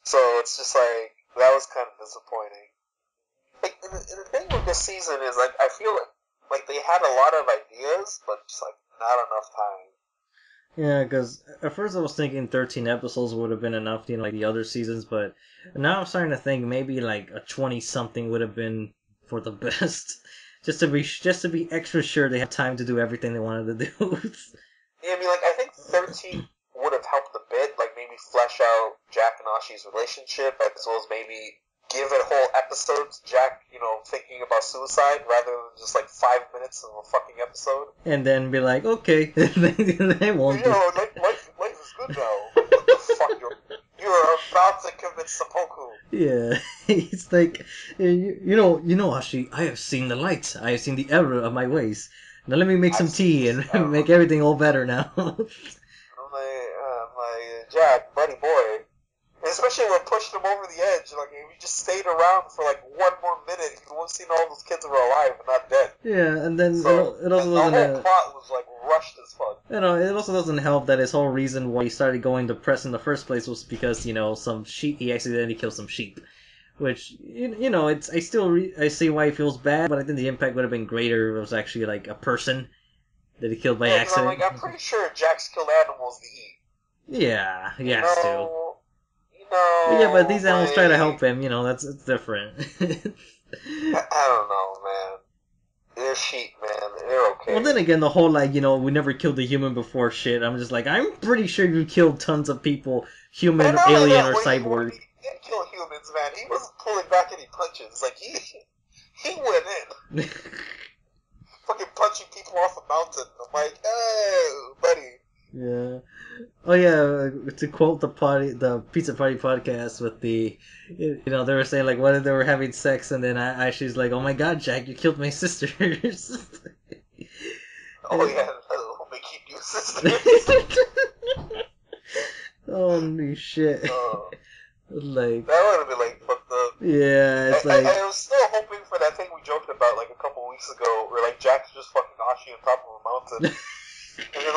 So it's just like, that was kind of disappointing. Like, the thing with this season is like, I feel like they had a lot of ideas, but just like not enough time. Yeah, because at first I was thinking 13 episodes would have been enough, like the other seasons, but now I'm starting to think maybe like a 20-something would have been for the best. Just to be extra sure they have time to do everything they wanted to do. Yeah, I mean, like, I think 13 would have helped a bit, like, maybe flesh out Jack and Ashi's relationship, as well as maybe give a whole episode to Jack, thinking about suicide, rather than just, like, 5 minutes of a fucking episode. And then be like, okay, they won't life is good now. What the fuck, you're about to commit seppuku. Yeah, it's like, you know, Ashi, I have seen the light. I have seen the error of my ways. Now let me make some tea and make everything all better now. I'm like, Jack, buddy boy. And especially when pushed him over the edge. Like, if he just stayed around for like one more minute, he would have seen all those kids were alive and not dead. Yeah, and then so, it also doesn't. The whole plot was like rushed as fuck. It also doesn't help that his whole reason why he started going depressed in the first place was because some sheep. He accidentally killed some sheep, which it's I see why he feels bad, but I think the impact would have been greater if it was actually like a person that he killed by accident. I'm pretty sure Jack's killed animals to eat. Yeah, he has to. No, yeah, but these animals try to help him. It's different. I don't know, man. They're sheep, man. They're okay. Well, then again, the whole we never killed a human before shit. I'm just like, I'm pretty sure you killed tons of people, human, alien, or cyborg. He didn't kill humans, man. He wasn't pulling back any punches. Like he went in. Fucking punching people off a mountain. I'm like, hey, buddy. Yeah. Oh yeah, to quote the Pizza Party podcast with they were saying like what if they were having sex and then she's like, oh my god, Jack, you killed my sisters. Oh yeah, that'll make you new sisters. Holy shit. Like that would have been like fucked up. Yeah, it's like I was still hoping for that thing we joked about like a couple weeks ago, where like Jack's just fucking Ashi on top of a mountain. And then,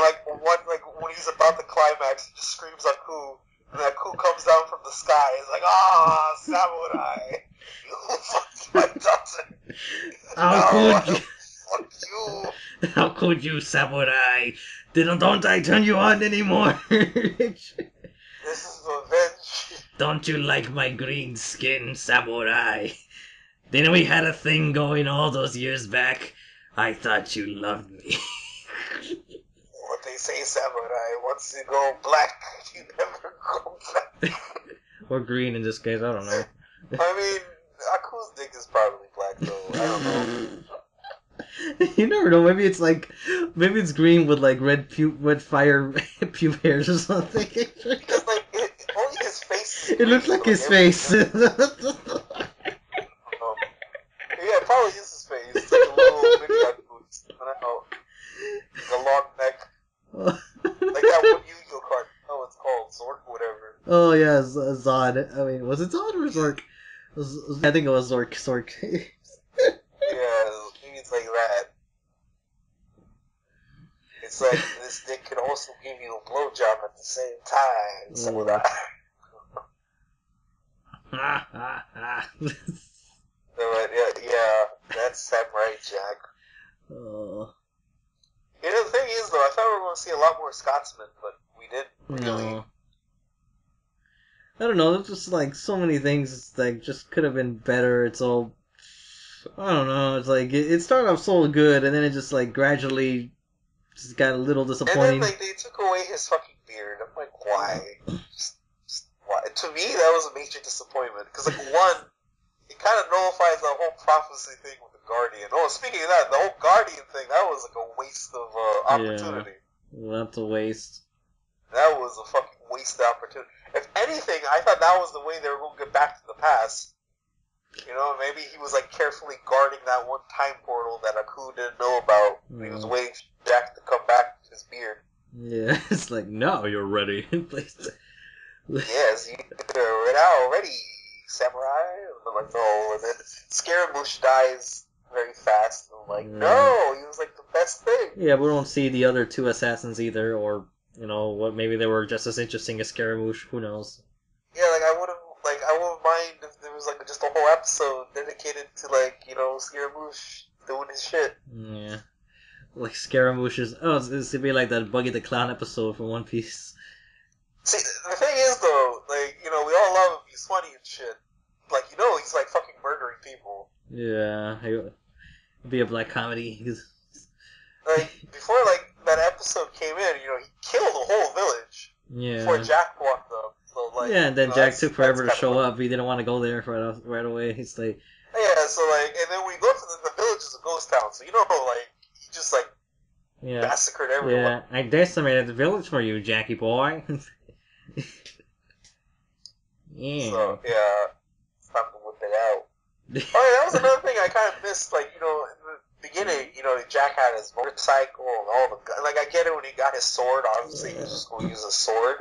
when he's about to climax, he just screams Aku, and then Aku comes down from the sky. He's like, ah, samurai! You fucked my daughter! How could you? Fuck you! How could you, samurai? Don't I turn you on anymore? This is revenge. Don't you like my green skin, samurai? Then we had a thing going all those years back. I thought you loved me. What they say, samurai, once you go black, you never go back. Or green in this case, I don't know. I mean, Aku's dick is probably black, though. I don't know. You never know. Maybe it's green with like red fire pube hairs or something. Because only his face. It looks like his face. Yeah, it probably is his face. It's like a little mini Aku. I don't know. The long neck. Like that one Yu-Gi-Oh card. Oh, it's called Zork, whatever. Oh yeah, Zod. I mean, was it Zod or Zork? I think it was Zork. Yeah, maybe it's like that. It's like this dick can also give you a blowjob at the same time. So yeah, that's Samurai Jack. Oh. You know, the thing is, though, I thought we were going to see a lot more Scotsmen, but we didn't really. No. I don't know, there's just like so many things like just could have been better. It's all, I don't know, it's like it started off so good and then it just like gradually just got a little disappointing. And then like they took away his fucking beard. I'm like, why? Just why? To me, that was a major disappointment because like one, it kind of nullifies the whole prophecy thing with the Guardian. Oh, speaking of that, the whole Guardian thing, that was like a waste of opportunity. Yeah, well, that's a waste. That was a fucking wasted opportunity. If anything, I thought that was the way they were going to get back to the past. You know, maybe he was like carefully guarding that one time portal that Aku didn't know about. He was waiting for Jack to come back with his beard. Yeah, it's like, now you're ready. Yes, you're now ready, samurai. And like, no, and then Scaramouche dies very fast. And I'm like, no, he was like the best thing. Yeah, we don't see the other two assassins either, or you know what? Maybe they were just as interesting as Scaramouche. Who knows? Yeah, like I wouldn't mind if there was like just a whole episode dedicated to like Scaramouche doing his shit. Yeah, like Scaramouche is. Oh, it's gonna be like that Buggy the Clown episode from One Piece. See, the thing is though, like we all love him. He's funny and shit. Like he's like fucking murdering people. Yeah, it'd be a black comedy. Like before, like that episode came in, he killed a whole village. Yeah. Before Jack walked up. So, like, yeah, and then Jack took forever to show up. He didn't want to go there right away. He's like, yeah, so like, and then we go to the village is a ghost town, so like he just like massacred everyone. Yeah, I decimated the village for you, Jackie boy. Yeah. So yeah, it's time to whip it out. Oh yeah, that was another thing I kind of missed. Like in the beginning, Jack had his motorcycle and all the like. I get it when he got his sword. Obviously, he was just going to use a sword.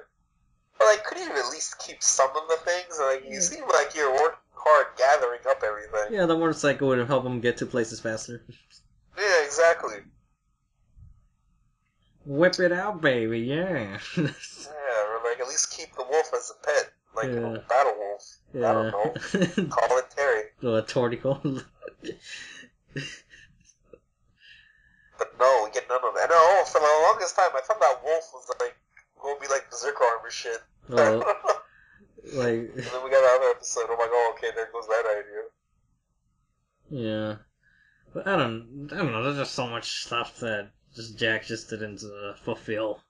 But like, couldn't you at least keep some of the things? Like, you seem like you're working hard gathering up everything. Yeah, the motorcycle would help him get to places faster. Yeah, exactly. Whip it out, baby, yeah. Yeah, or like at least keep the wolf as a pet. Like a battle wolf. Yeah. I don't know. Call it Terry. A torticle. But no, we get none of that. No, for the longest time, I thought that wolf was like going to be like Berserk armor shit. Oh, like. And then we got the other episode. I'm like, oh, okay, there goes that idea. Yeah, but I don't know. There's just so much stuff that Jack just didn't fulfill.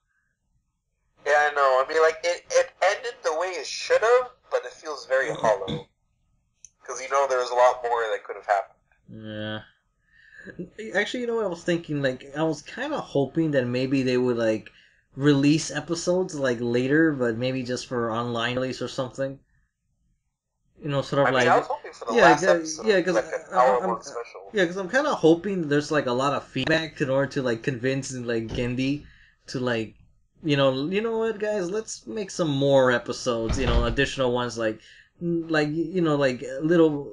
Yeah, I know. I mean, like it ended the way it should have, but it feels very hollow. Because there was a lot more that could have happened. Yeah. Actually, you know what I was thinking? Like, I was kind of hoping that maybe they would, like, release episodes, like, later, but maybe just for online release or something. You know, sort of I like... mean, I was hoping for the last episode, yeah, because like an hour-long special. Yeah, because I'm kind of hoping there's, like, a lot of feedback in order to, like, convince, like, Gendy to, like, you know what, guys, let's make some more episodes, additional ones, like, like, little,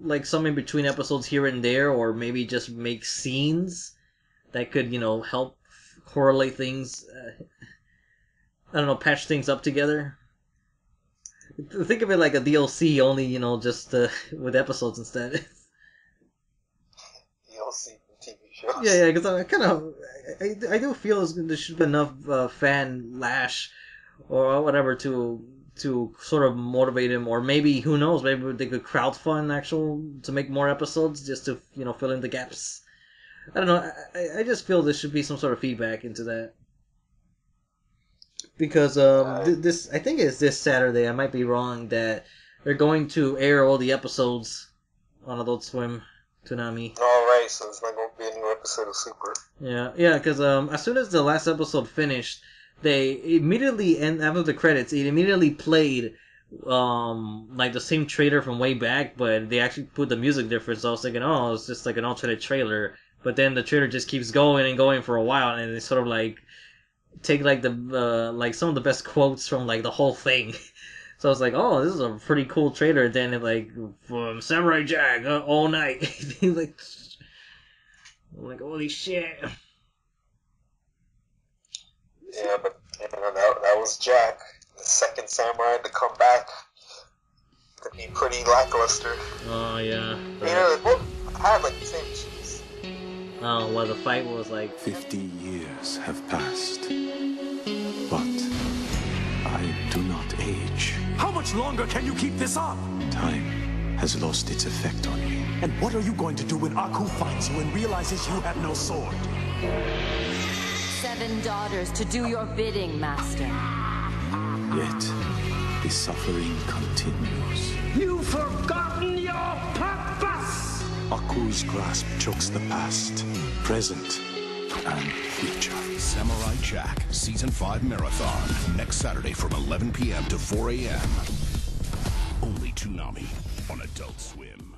like, some in between episodes here and there, or maybe just make scenes that could, help correlate things, I don't know, patch things up together. Think of it like a DLC, only, just with episodes instead. DLC TV shows. Yeah, because I kind of, I do feel there should be enough fan lash or whatever to sort of motivate him, or maybe, who knows, maybe they could crowdfund to make more episodes just to, fill in the gaps. I don't know, I just feel there should be some sort of feedback into that. Because this, I think it's this Saturday, I might be wrong, that they're going to air all the episodes on Adult Swim, Toonami. Alright, so it's not going to be a new episode of Super. Yeah, because as soon as the last episode finished, they immediately, and after the credits, it immediately played like the same trailer from way back, but they actually put the music difference. So I was thinking, oh, it's just like an alternate trailer. But then the trailer just keeps going and going for a while, and it's sort of like take like the like some of the best quotes from like the whole thing. So I was like, oh, this is a pretty cool trailer. Then it like from Samurai Jack all night. like, I'm like, holy shit. Yeah, but that was Jack, the second samurai to come back to be pretty lackluster. Oh yeah. They both had like the same cheese. Oh well, the fight was like 50 years have passed, but I do not age. How much longer can you keep this up? Time has lost its effect on me. And what are you going to do when Aku finds you and realizes you have no sword? 7 daughters to do your bidding, master. Yet the suffering continues. You've forgotten your purpose! Aku's grasp chokes the past, present, and future. Samurai Jack Season 5 Marathon. Next Saturday from 11 p.m. to 4 a.m. Only Toonami on Adult Swim.